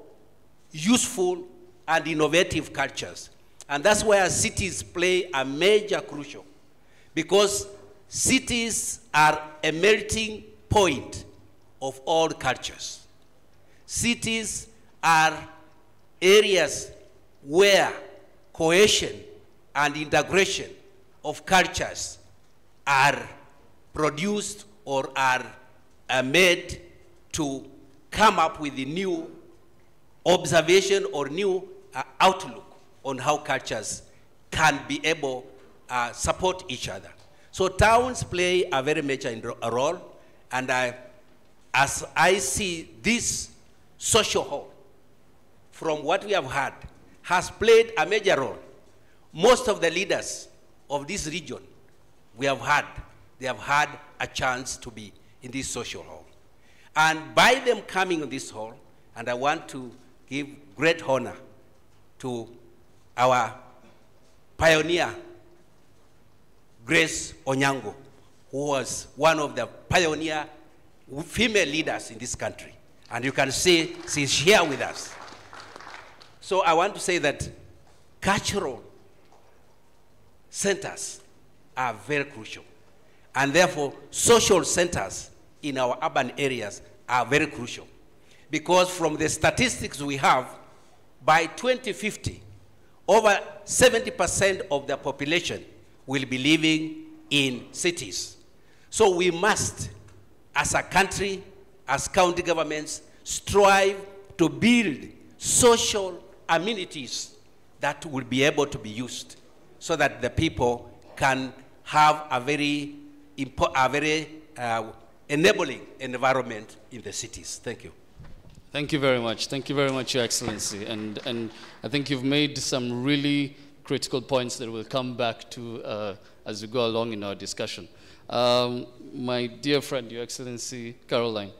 useful and innovative cultures. And that's where cities play a major crucial, because cities are a melting point of all cultures. Cities are areas where cohesion and integration of cultures are produced or are made to come up with a new observation or new outlook on how cultures can be able to support each other. So towns play a very major role, and as I see this social hall, from what we have had, has played a major role. Most of the leaders of this region they have had a chance to be in this social hall. And by them coming in this hall, and I want to give great honor to our pioneer, Grace Onyango, who was one of the pioneer female leaders in this country. And you can see she's here with us. So I want to say that cultural centers are very crucial. And therefore, social centers in our urban areas are very crucial. Because from the statistics we have, by 2050, over 70% of the population will be living in cities. So we must, as a country, as county governments, strive to build social amenities that will be able to be used so that the people can have a very enabling environment in the cities. Thank you. Thank you very much. Thank you very much, Your Excellency. And I think you've made some really critical points that we'll come back to as we go along in our discussion. My dear friend, Your Excellency Caroline,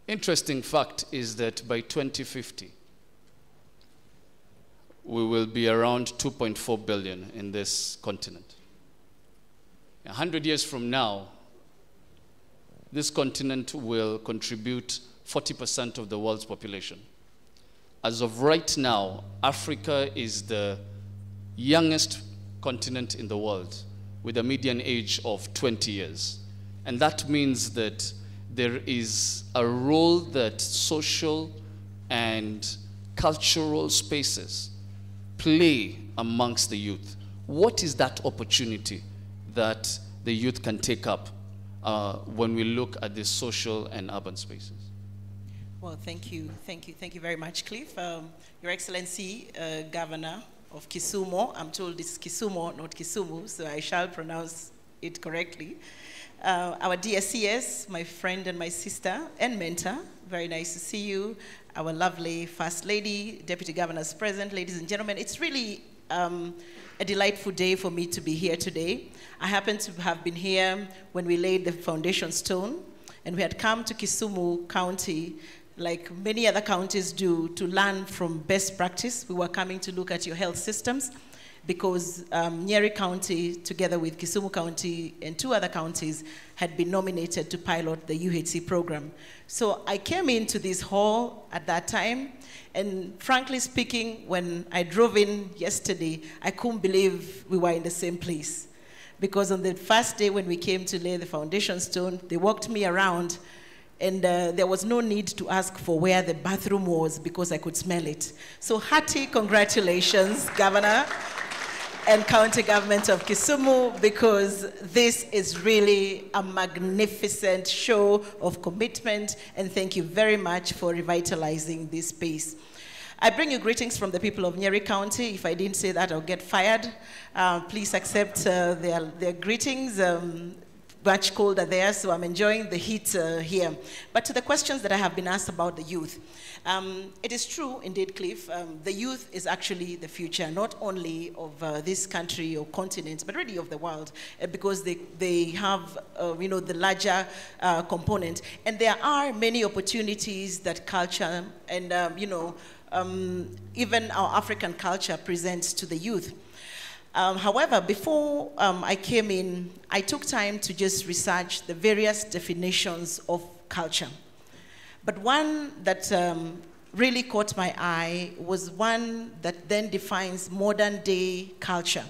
interesting fact is that by 2050, we will be around 2.4 billion in this continent. 100 years from now, this continent will contribute 40% of the world's population. As of right now, Africa is the youngest continent in the world with a median age of 20 years. And that means that there is a role that social and cultural spaces play amongst the youth. What is that opportunity that the youth can take up when we look at the social and urban spaces? Well, thank you very much, Cliff. Your Excellency, Governor of Kisumu, I'm told it's Kisumu, not Kisumu, so I shall pronounce it correctly. Our DSCS, my friend and my sister and mentor, very nice to see you. Our lovely First Lady, Deputy Governors present, ladies and gentlemen. It's really a delightful day for me to be here today. I happen to have been here when we laid the foundation stone, and we had come to Kisumu County, like many other counties do, to learn from best practice. We were coming to look at your health systems, because Nyeri County, together with Kisumu County and 2 other counties, had been nominated to pilot the UHC program. So I came into this hall at that time, and frankly speaking, when I drove in yesterday, I couldn't believe we were in the same place. Because on the first day when we came to lay the foundation stone, they walked me around, and there was no need to ask for where the bathroom was because I could smell it. So hearty congratulations, Governor and County Government of Kisumu, because this is really a magnificent show of commitment, and thank you very much for revitalizing this space. I bring you greetings from the people of Nyeri County. If I didn't say that, I'll get fired. Please accept their greetings. Much colder there, so I'm enjoying the heat here. But to the questions that I have been asked about the youth, it is true, indeed, Cliff, the youth is actually the future, not only of this country or continent, but really of the world, because they have, the larger component. And there are many opportunities that culture and, even our African culture presents to the youth. However, before I came in, I took time to just research the various definitions of culture. But one that really caught my eye was one that then defines modern day culture,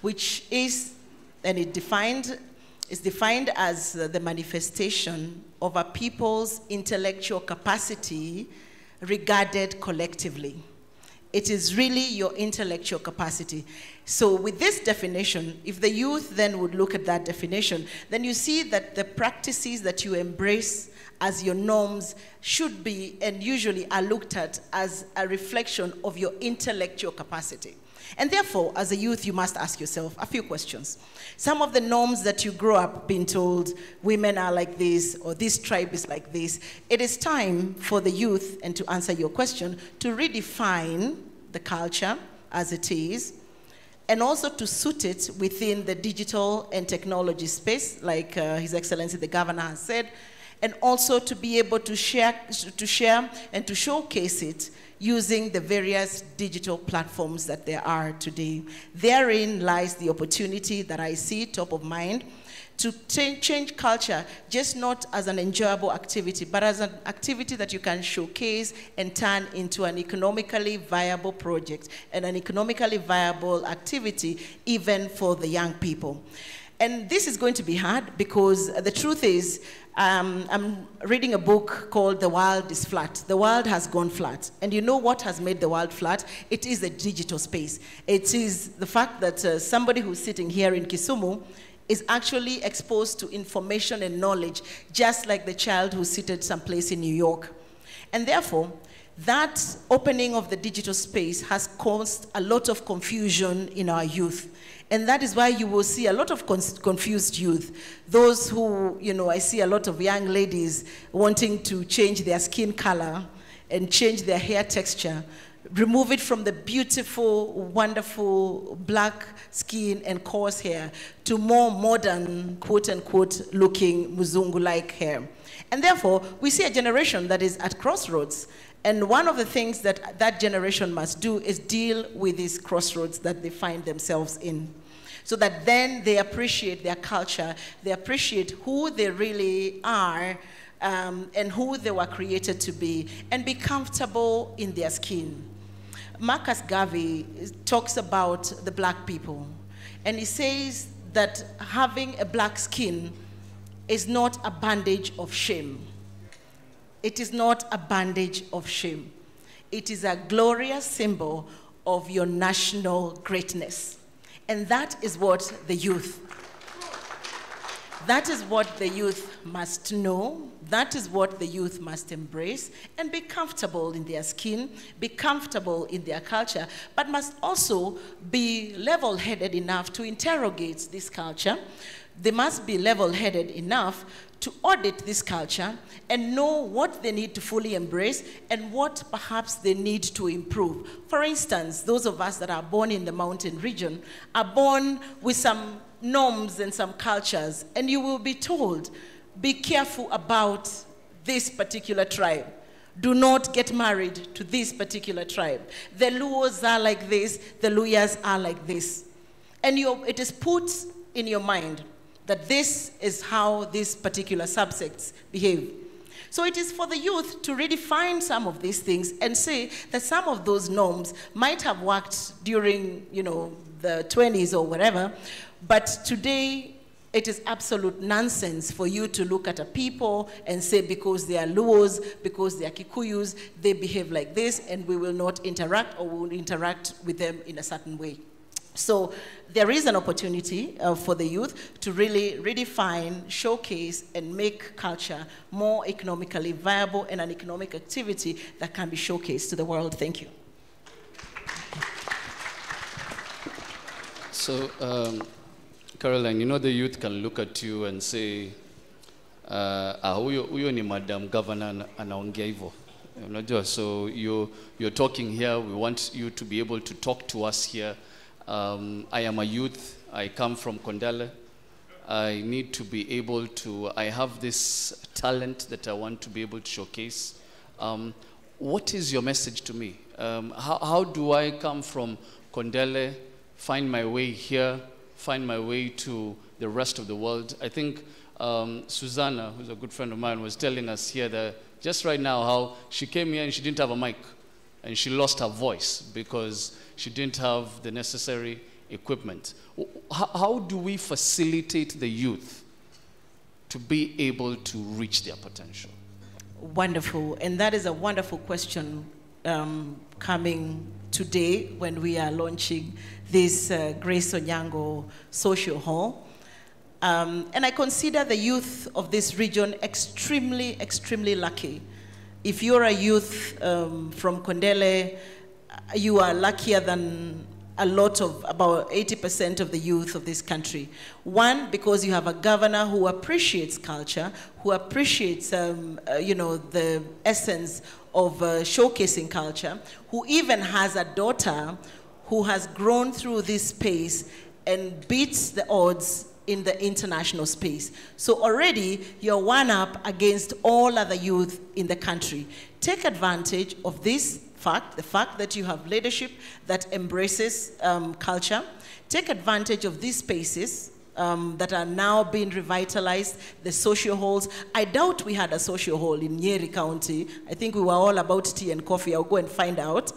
which is, and is defined as the manifestation of a people's intellectual capacity regarded collectively. It is really your intellectual capacity. So with this definition, if the youth then would look at that definition, then you see that the practices that you embrace as your norms should be and usually are looked at as a reflection of your intellectual capacity. And therefore, as a youth, you must ask yourself a few questions. Some of the norms that you grow up being told, women are like this, or this tribe is like this, it is time for the youth, and to answer your question, to redefine the culture as it is, and also to suit it within the digital and technology space, like His Excellency the Governor has said, and also to be able to share and to showcase it using the various digital platforms that there are today. Therein lies the opportunity that I see top of mind to change culture, just not as an enjoyable activity, but as an activity that you can showcase and turn into an economically viable project and an economically viable activity even for the young people. And this is going to be hard because the truth is, I'm reading a book called The World is Flat. The world has gone flat. And you know what has made the world flat? It is the digital space. It is the fact that somebody who's sitting here in Kisumu is actually exposed to information and knowledge, just like the child who's seated someplace in New York. And therefore, that opening of the digital space has caused a lot of confusion in our youth. And that is why you will see a lot of confused youth. Those who, I see a lot of young ladies wanting to change their skin color and change their hair texture, remove it from the beautiful, wonderful black skin and coarse hair to more modern, quote-unquote, looking Muzungu-like hair. And therefore, we see a generation that is at crossroads. And one of the things that that generation must do is deal with these crossroads that they find themselves in, so that then they appreciate their culture, they appreciate who they really are, and who they were created to be, and be comfortable in their skin. Marcus Garvey talks about the black people, and he says that having a black skin is not a bandage of shame. It is not a bandage of shame. It is a glorious symbol of your national greatness. And that is what the youth, must know. That is what the youth must embrace and be comfortable in their skin, be comfortable in their culture, but must also be level-headed enough to interrogate this culture. They must be level-headed enough to audit this culture and know what they need to fully embrace and what perhaps they need to improve. For instance, those of us that are born in the mountain region are born with some norms and some cultures, and you will be told, be careful about this particular tribe. Do not get married to this particular tribe. The Luos are like this, the Luyas are like this. And it is put in your mind that this is how these particular subsects behave. So it is for the youth to redefine some of these things and say that some of those norms might have worked during, the 20s or whatever, but today it is absolute nonsense for you to look at a people and say because they are Luos, because they are Kikuyus, they behave like this and we will not interact or we will interact with them in a certain way. So there is an opportunity for the youth to really redefine, showcase, and make culture more economically viable and an economic activity that can be showcased to the world. Thank you. So, Caroline, you know the youth can look at you and say, huyo ni Madam Governor anaongea hivyo. So you're talking here, we want you to be able to talk to us here. I am a youth, I come from Kondele. I need to be able to, I have this talent that I want to be able to showcase. What is your message to me? How do I come from Kondele, find my way here, find my way to the rest of the world? I think Susanna, who's a good friend of mine, was telling us here that just right now how she came here and she didn't have a mic and she lost her voice because she didn't have the necessary equipment. How do we facilitate the youth to be able to reach their potential? Wonderful, and that is a wonderful question coming today when we are launching this Grace Onyango Social Hall. And I consider the youth of this region extremely, extremely lucky. If you're a youth from Kondele, you are luckier than a lot of, about 80% of the youth of this country. One, because you have a governor who appreciates culture, who appreciates, the essence of showcasing culture, who even has a daughter who has grown through this space and beats the odds in the international space. So already you're one up against all other youth in the country. Take advantage of this fact, the fact that you have leadership that embraces culture. Take advantage of these spaces that are now being revitalized, the social halls. I doubt we had a social hall in Nyeri County. I think we were all about tea and coffee. I'll go and find out.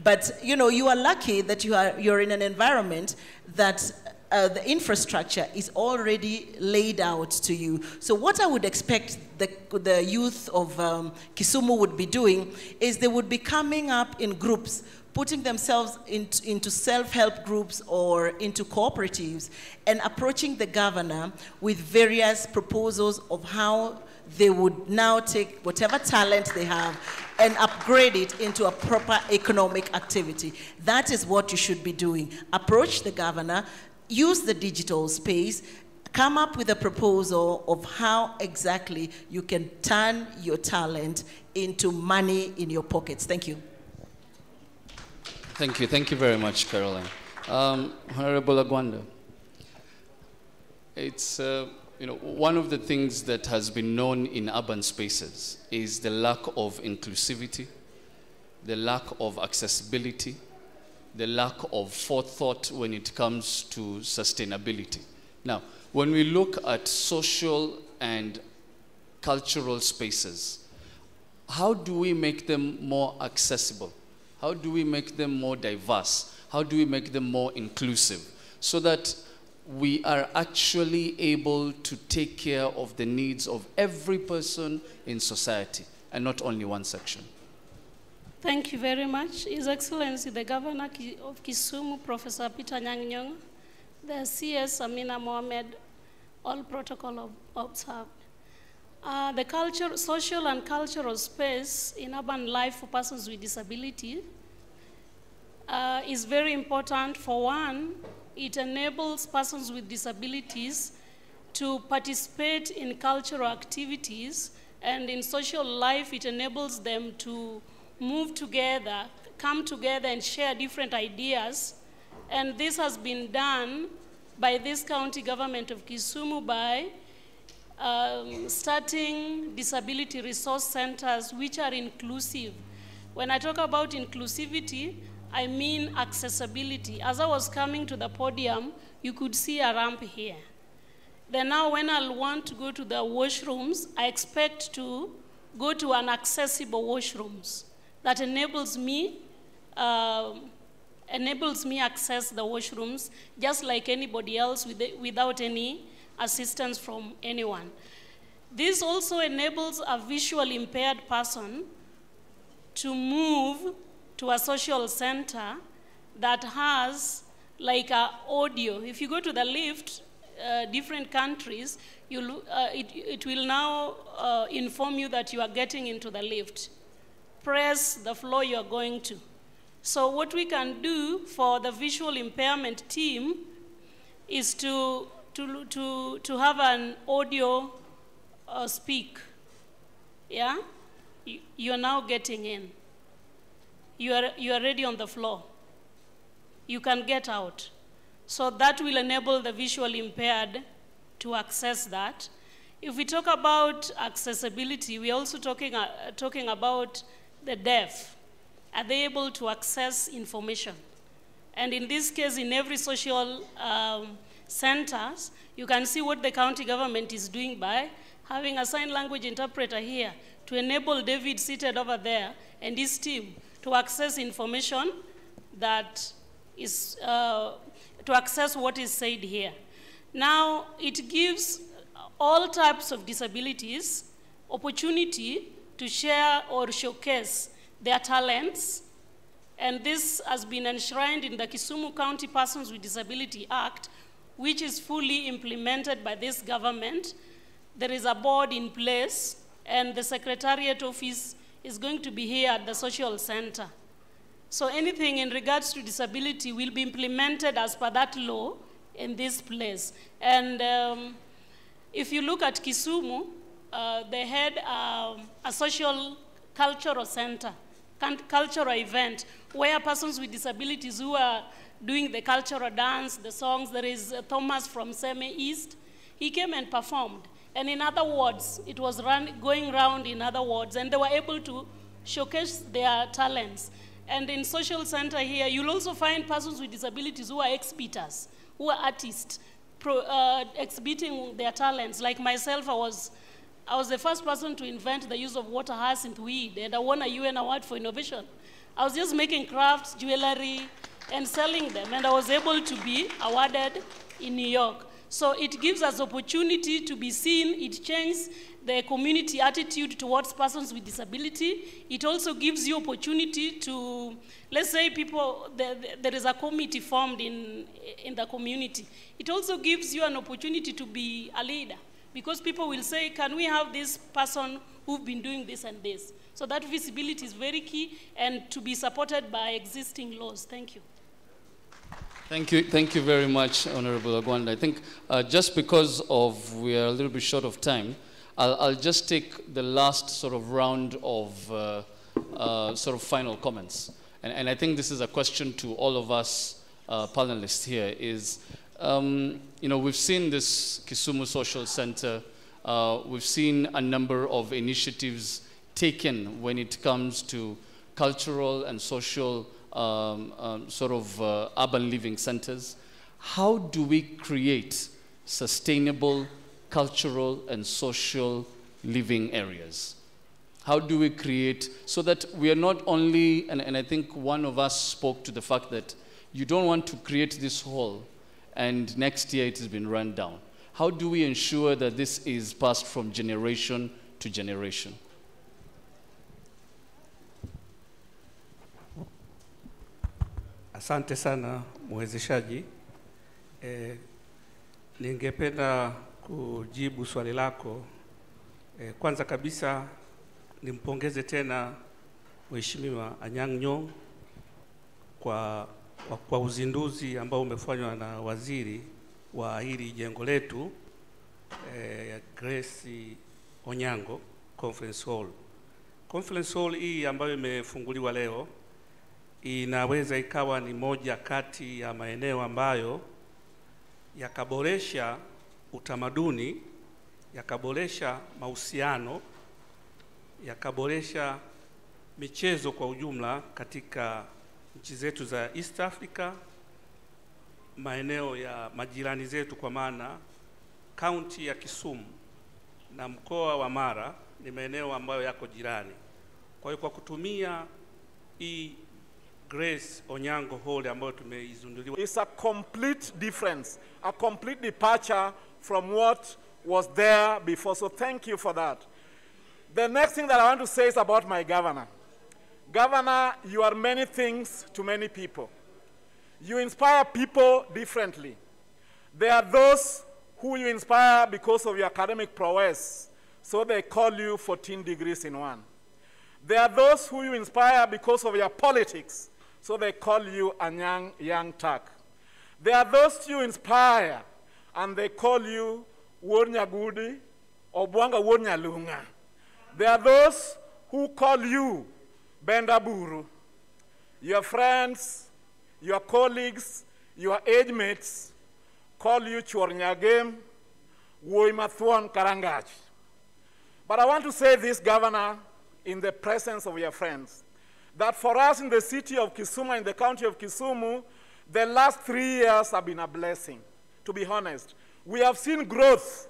But you are lucky that you're in an environment that the infrastructure is already laid out to you. So what I would expect the youth of Kisumu would be doing is they would be coming up in groups, putting themselves into self-help groups or into cooperatives and approaching the governor with various proposals of how they would now take whatever talent they have and upgrade it into a proper economic activity. That is what you should be doing. Approach the governor, use the digital space, come up with a proposal of how exactly you can turn your talent into money in your pockets. Thank you. Thank you. Thank you very much, Caroline. Honorable Agwanda, it's one of the things that has been known in urban spaces is the lack of inclusivity, the lack of accessibility, the lack of forethought when it comes to sustainability. Now, when we look at social and cultural spaces, how do we make them more accessible? How do we make them more diverse? How do we make them more inclusive so that we are actually able to take care of the needs of every person in society and not only one section? Thank you very much. His Excellency, the Governor of Kisumu, Professor Peter Nyong'o, the CS Amina Mohamed, all protocol observed. The social and cultural space in urban life for persons with disability is very important. For one, it enables persons with disabilities to participate in cultural activities, and in social life, it enables them to move together, come together and share different ideas. And this has been done by this county government of Kisumu by starting disability resource centers which are inclusive. When I talk about inclusivity, I mean accessibility. As I was coming to the podium, you could see a ramp here. Then now when I want to go to the washrooms, I expect to go to an accessible washrooms that enables me access the washrooms just like anybody else without any assistance from anyone. This also enables a visually impaired person to move to a social center that has like audio. If you go to the lift, different countries, it will now inform you that you are getting into the lift. Press the floor you are going to. So what we can do for the visual impairment team is to have an audio speak. Yeah? You are now getting in. You are already on the floor. You can get out. So that will enable the visually impaired to access that. If we talk about accessibility, we're also talking about the deaf. Are they able to access information? And in this case, in every social centers, you can see what the county government is doing by having a sign language interpreter here to enable David seated over there and his team to access information that is, to access what is said here. Now, it gives all types of disabilities opportunity to share or showcase their talents, and this has been enshrined in the Kisumu County Persons with Disability Act, which is fully implemented by this government. There is a board in place, and the Secretariat Office is going to be here at the social center. So anything in regards to disability will be implemented as per that law in this place. And if you look at Kisumu, they had a social cultural center, cultural event, where persons with disabilities who are doing the cultural dance, the songs. There is Thomas from Seme East. He came and performed. And in other wards, it was going around in other wards, and they were able to showcase their talents. And in social center here, you'll also find persons with disabilities who are exhibitors, who are artists, exhibiting their talents. Like myself, I was the first person to invent the use of water hyacinth weed, and I won a UN award for innovation. I was just making crafts, jewelry, and selling them, and I was able to be awarded in New York. So it gives us opportunity to be seen. It changes the community attitude towards persons with disability. It also gives you opportunity to, let's say there is a committee formed in the community. It also gives you an opportunity to be a leader, because people will say, can we have this person who've been doing this and this? So that visibility is very key, and to be supported by existing laws. Thank you. Thank you very much, Honorable Agwanda. I think just because we are a little bit short of time, I'll just take the last sort of round of sort of final comments. And I think this is a question to all of us panelists here is, you know, we've seen this Kisumu Social Center. We've seen a number of initiatives taken when it comes to cultural and social sort of urban living centers. How do we create sustainable cultural and social living areas? How do we create so that we are not only, and I think one of us spoke to the fact that you don't want to create this hall and next year it has been run down. How do we ensure that this is passed from generation to generation? Asante sana mwezeshaji. Ningependa kujibu swali lako. Kwanza kabisa nimpongeze tena Mheshimiwa Nyong'o kwa uzinduzi ambao umefanywa na waziri wa hili jengo letu ya Grace Onyango Conference Hall. Conference Hall hii ambayo imefunguliwa leo inaweza ikawa ni moja kati ya maeneo ambayo yakaboresha utamaduni, yakaboresha mahusiano, yakaboresha michezo kwa ujumla katika nchi zetu za East Africa, maeneo ya majirani zetu, kwa maana kaunti ya Kisumu na mkoa wa Mara ni maeneo ambayo yako jirani. Kwa hiyo kwa kutumia hii Grace Onyango Hall ambayo tumeizinduliwa, it's a complete difference, a complete departure from what was there before. So thank you for that. The next thing that I want to say is about my governor. Governor, you are many things to many people. You inspire people differently. There are those who you inspire because of your academic prowess, so they call you 14 degrees in one. There are those who you inspire because of your politics, so they call you a young Turk. There are those you inspire, and they call you Wonyagudi or Bwanga Wonyalunga. There are those who call you Bendaburu. Your friends, your colleagues, your age mates call you Chornyagem, Woimathuan Karangach. But I want to say this, Governor, in the presence of your friends, that for us in the city of Kisumu, in the county of Kisumu, the last 3 years have been a blessing, to be honest. We have seen growth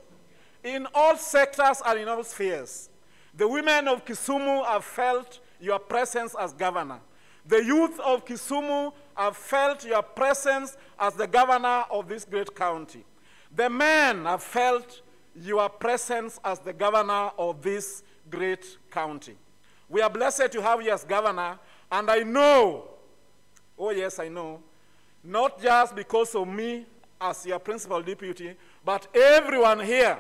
in all sectors and in all spheres. The women of Kisumu have felt your presence as governor. The youth of Kisumu have felt your presence as the governor of this great county. The men have felt your presence as the governor of this great county. We are blessed to have you as governor, and I know, oh yes, I know, not just because of me as your principal deputy, but everyone here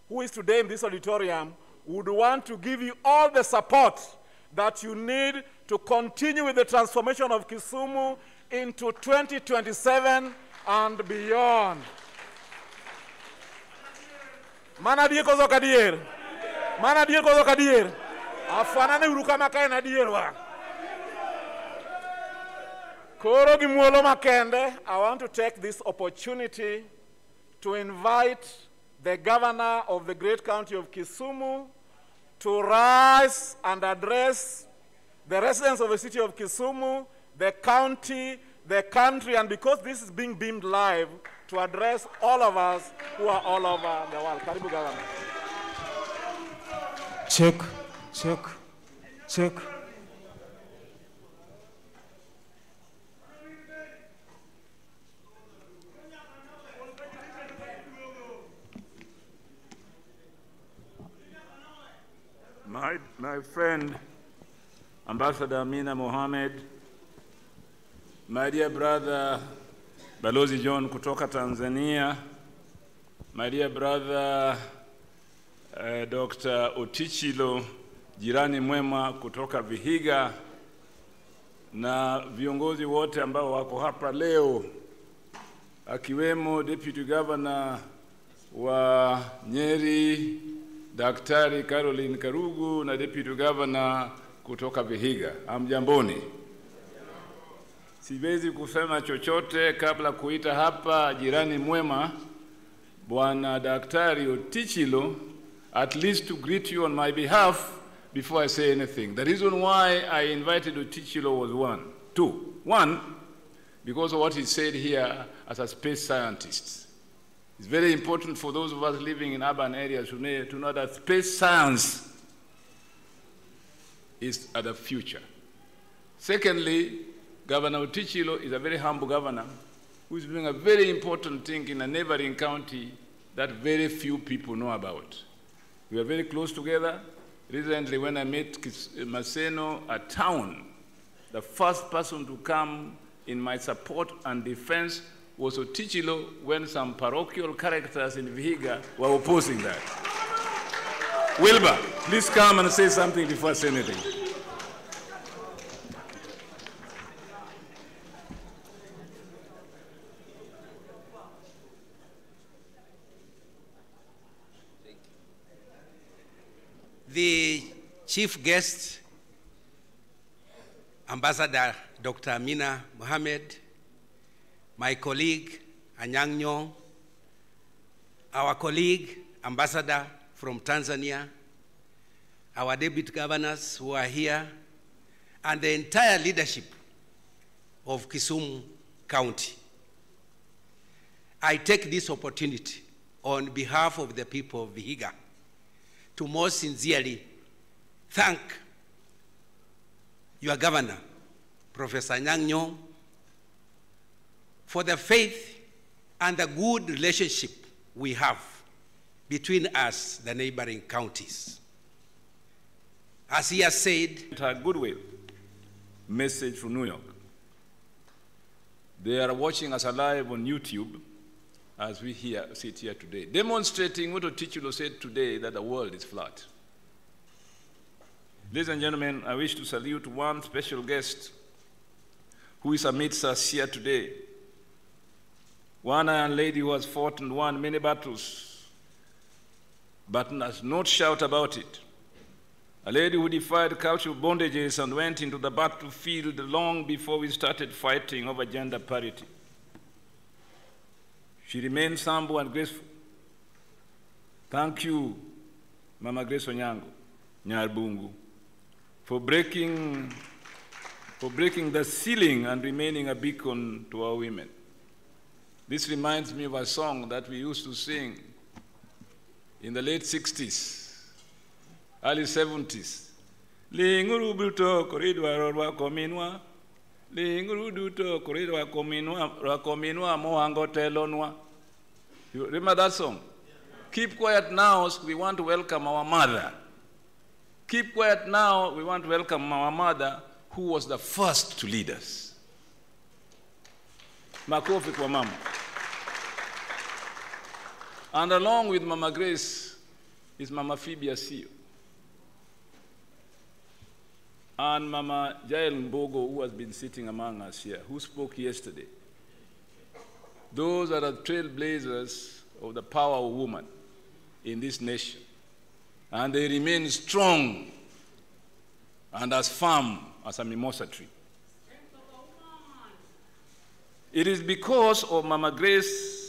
who is today in this auditorium would want to give you all the support that you need to continue with the transformation of Kisumu into 2027 and beyond. Mana die kozo kadier. Mana die kozo kadier. Afanane uruka makae na dierwa. Koro gimuolo makende, I want to take this opportunity to invite the governor of the great county of Kisumu to rise and address the residents of the city of Kisumu, the county, the country, and because this is being beamed live, to address all of us who are all over the world. Karibu Governor. Check, check, check. My friend, Ambassador Amina Mohamed, my dear brother, Balozi John kutoka Tanzania, my dear brother, Dr. Otichilo, jirani mwema kutoka Vihiga, na viongozi wote ambao wako hapa leo, akiwemo Deputy Governor wa Nyeri, Daktari Caroline Karugu, na Deputy Governor kutoka Vihiga. Amjamboni. Siwezi kusema chochote kabla kuita hapa jirani mwema Bwana Daktari Otichilo, at least to greet you on my behalf before I say anything. The reason why I invited Otichilo was one, because of what he said here as a space scientist. It's very important for those of us living in urban areas to know that space science is the future. Secondly, Governor Otichilo is a very humble governor who is doing a very important thing in a neighboring county that very few people know about. We are very close together. Recently, when I met Maseno, a town, the first person to come in my support and defense was Otichilo when some parochial characters in Vihiga were opposing that. Wilbur, please come and say something before I say anything. The chief guest, Ambassador Dr. Amina Mohamed, my colleague, Nyong'o, our colleague, Ambassador from Tanzania, our deputy governors who are here, and the entire leadership of Kisumu County. I take this opportunity on behalf of the people of Vihiga to most sincerely thank your governor, Professor Nyong'o, for the faith and the good relationship we have between us, the neighboring counties. As he has said, a goodwill message from New York. They are watching us live on YouTube as we sit here today, demonstrating what Otichilo said today, that the world is flat. Ladies and gentlemen, I wish to salute one special guest who is amidst us here today. One young lady who has fought and won many battles, but does not shout about it. A lady who defied cultural bondages and went into the battlefield long before we started fighting over gender parity. She remains humble and graceful. Thank you, Mama Grace Vanyango, Nyarbungu, for breaking the ceiling and remaining a beacon to our women. This reminds me of a song that we used to sing in the late 60s, early 70s. Linguru buto koridwa rwa kominwa, linguru duto koridwa kominwa mohango telonwa. You remember that song? Keep quiet now, we want to welcome our mother. Keep quiet now, we want to welcome our mother, who was the first to lead us. Makofi kwa mama. And along with Mama Grace is Mama Phoebe Asio. And Mama Jael Mbogo, who has been sitting among us here, who spoke yesterday. Those are the trailblazers of the power of woman in this nation. And they remain strong and as firm as a mimosa tree. It is because of Mama Grace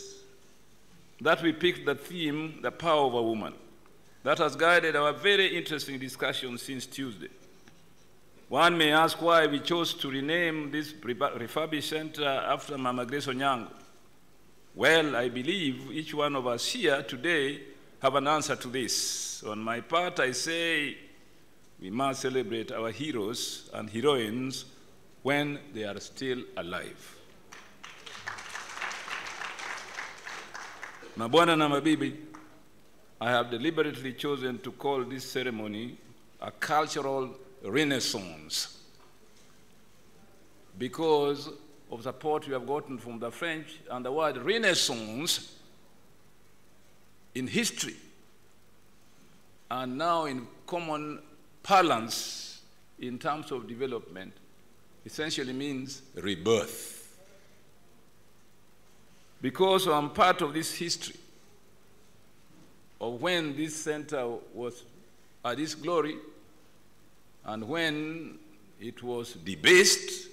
that we picked the theme, the power of a woman. That has guided our very interesting discussion since Tuesday. One may ask why we chose to rename this refurbished center after Mama Grace Onyango. Well, I believe each one of us here today have an answer to this. On my part, I say we must celebrate our heroes and heroines when they are still alive. Mabwana na mabibi, I have deliberately chosen to call this ceremony a cultural renaissance because of support we have gotten from the French, and the word renaissance in history and now in common parlance in terms of development essentially means rebirth. Because I'm part of this history of when this center was at its glory and when it was debased,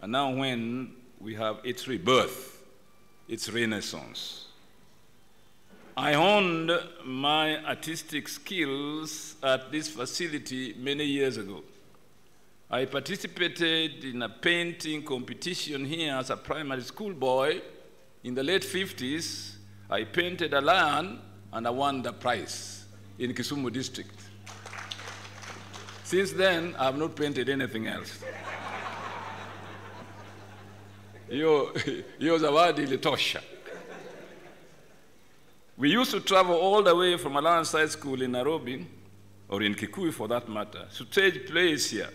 and now when we have its rebirth, its renaissance. I honed my artistic skills at this facility many years ago. I participated in a painting competition here as a primary school boy. In the late 50s, I painted a lion and I won the prize in Kisumu district. Since then, I have not painted anything else. Hiyo zawadi ilitosha. We used to travel all the way from Alliance High School in Nairobi, or in Kikuyu for that matter, to stage plays here.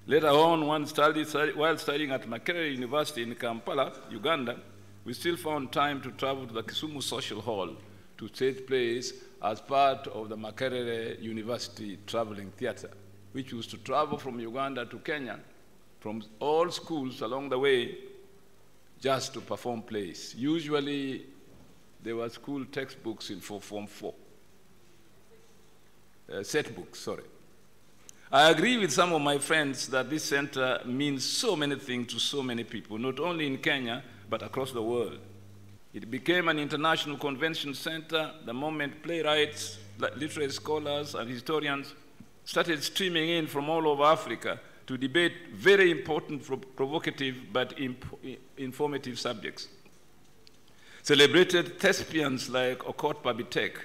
Later on, while studying at Makerere University in Kampala, Uganda, we still found time to travel to the Kisumu Social Hall to stage plays as part of the Makerere University Traveling Theatre, which used to travel from Uganda to Kenya, from all schools along the way, just to perform plays. Usually, there were school textbooks in Form 4. Set books, sorry. I agree with some of my friends that this center means so many things to so many people, not only in Kenya, but across the world. It became an international convention center the moment playwrights, literary scholars, and historians started streaming in from all over Africa to debate very important, provocative, but informative subjects. Celebrated thespians like Okot Pabitek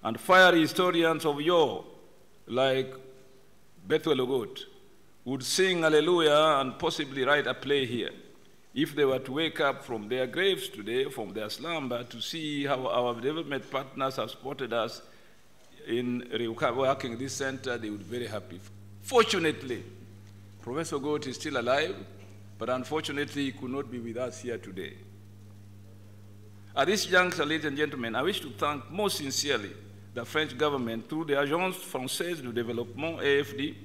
and fiery historians of yore like Bethuel Ogot would sing Hallelujah and possibly write a play here if they were to wake up from their graves today, from their slumber, to see how our development partners have supported us in working this center. They would be very happy. Fortunately, Professor Ogot is still alive, but unfortunately he could not be with us here today. At this juncture, ladies and gentlemen, I wish to thank most sincerely the French government through the Agence Française de Développement, AFD,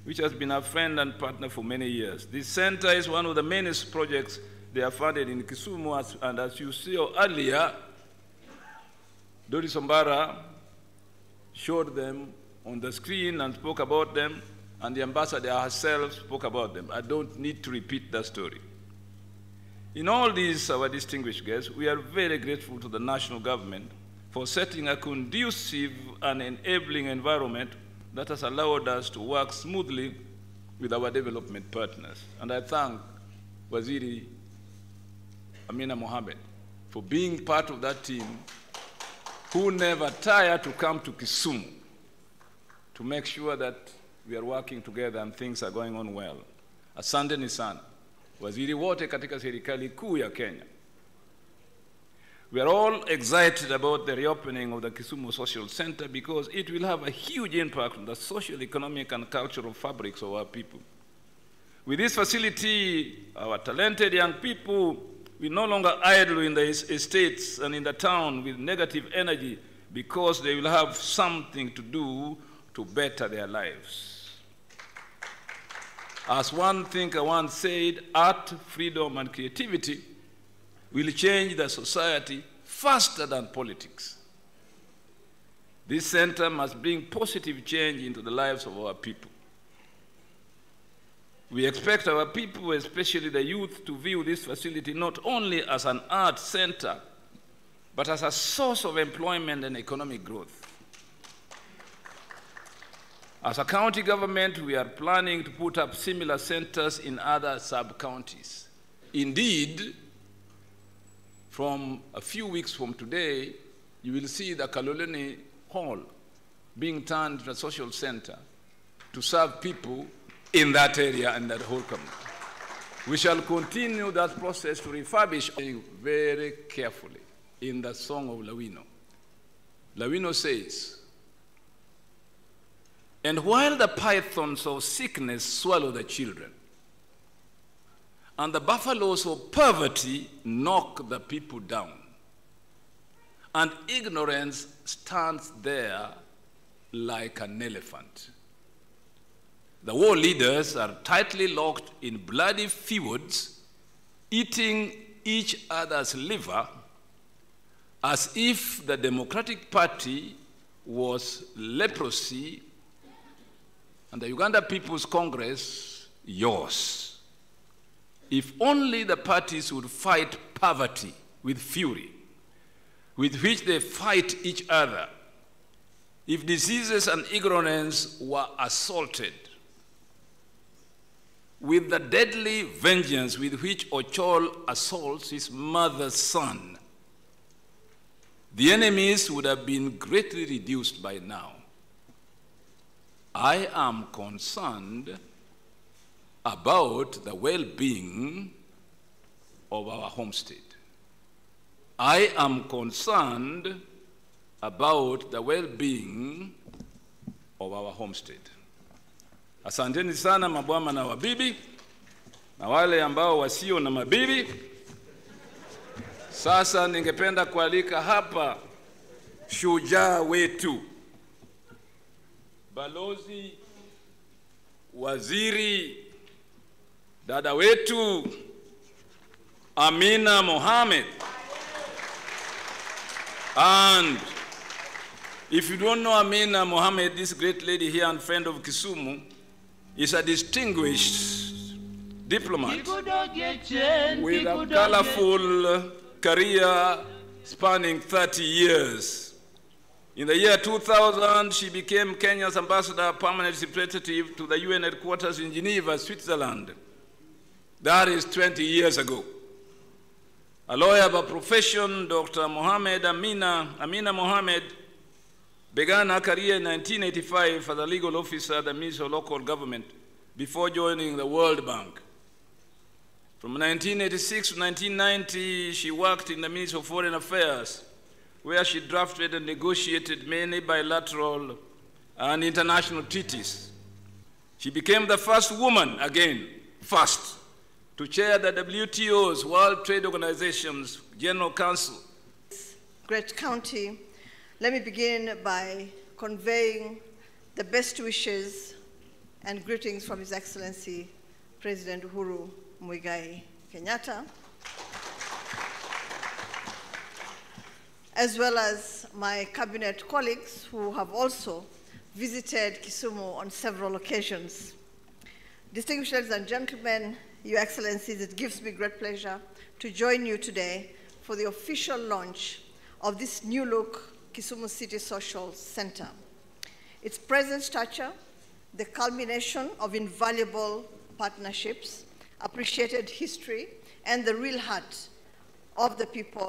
which has been a friend and partner for many years. This center is one of the many projects they have funded in Kisumu, and as you saw earlier, Doris Ombara showed them on the screen and spoke about them, and the ambassador herself spoke about them. I don't need to repeat that story. In all these, our distinguished guests, we are very grateful to the national government for setting a conducive and enabling environment that has allowed us to work smoothly with our development partners. And I thank Waziri Amina Mohamed for being part of that team who never tired to come to Kisumu to make sure that we are working together and things are going on well. Asanteni sana. Waziri wote katika serikali kuu ya Kenya. We are all excited about the reopening of the Kisumu Social Center because it will have a huge impact on the social, economic, and cultural fabrics of our people. With this facility, our talented young people will no longer idle in the estates and in the town with negative energy because they will have something to do to better their lives. As one thinker once said, art, freedom, and creativity will change the society faster than politics. This center must bring positive change into the lives of our people. We expect our people, especially the youth, to view this facility not only as an art center, but as a source of employment and economic growth. As a county government, we are planning to put up similar centers in other sub-counties. Indeed, from a few weeks from today, you will see the Kaloleni Hall being turned into a social center to serve people in that area and that whole community. We shall continue that process to refurbish very carefully in the song of Lawino. Lawino says, "And while the pythons of sickness swallow the children, and the buffaloes of poverty knock the people down, and ignorance stands there like an elephant. The war leaders are tightly locked in bloody feuds, eating each other's liver, as if the Democratic Party was leprosy and the Uganda People's Congress yours. If only the parties would fight poverty with fury, with which they fight each other, if diseases and ignorance were assaulted, with the deadly vengeance with which Ochol assaults his mother's son, the enemies would have been greatly reduced by now. I am concerned about the well-being of our homestead. I am concerned about the well-being of our homestead." Asanteni sana mabwana na wabibi, na wale ambao wasio na mabibi. Sasa ningependa kualika hapa shujaa wetu, balozi, waziri, dada wetu Amina Mohamed. And if you don't know Amina Mohamed, this great lady here and friend of Kisumu, is a distinguished diplomat with a colorful career spanning 30 years. In the year 2000, she became Kenya's ambassador, permanent representative to the UN headquarters in Geneva, Switzerland. That is 20 years ago. A lawyer by profession, Dr. Amina Mohamed began her career in 1985 as a legal officer at the Ministry of Local Government before joining the World Bank. From 1986 to 1990, she worked in the Ministry of Foreign Affairs, where she drafted and negotiated many bilateral and international treaties. She became the first woman, again, first, to chair the WTO's World Trade Organization's General Council. Great county, let me begin by conveying the best wishes and greetings from His Excellency President Uhuru Muigai Kenyatta, as well as my cabinet colleagues who have also visited Kisumu on several occasions. Distinguished ladies and gentlemen, Your Excellencies, it gives me great pleasure to join you today for the official launch of this new-look Kisumu City Social Center. Its present stature, the culmination of invaluable partnerships, appreciated history, and the real heart of the people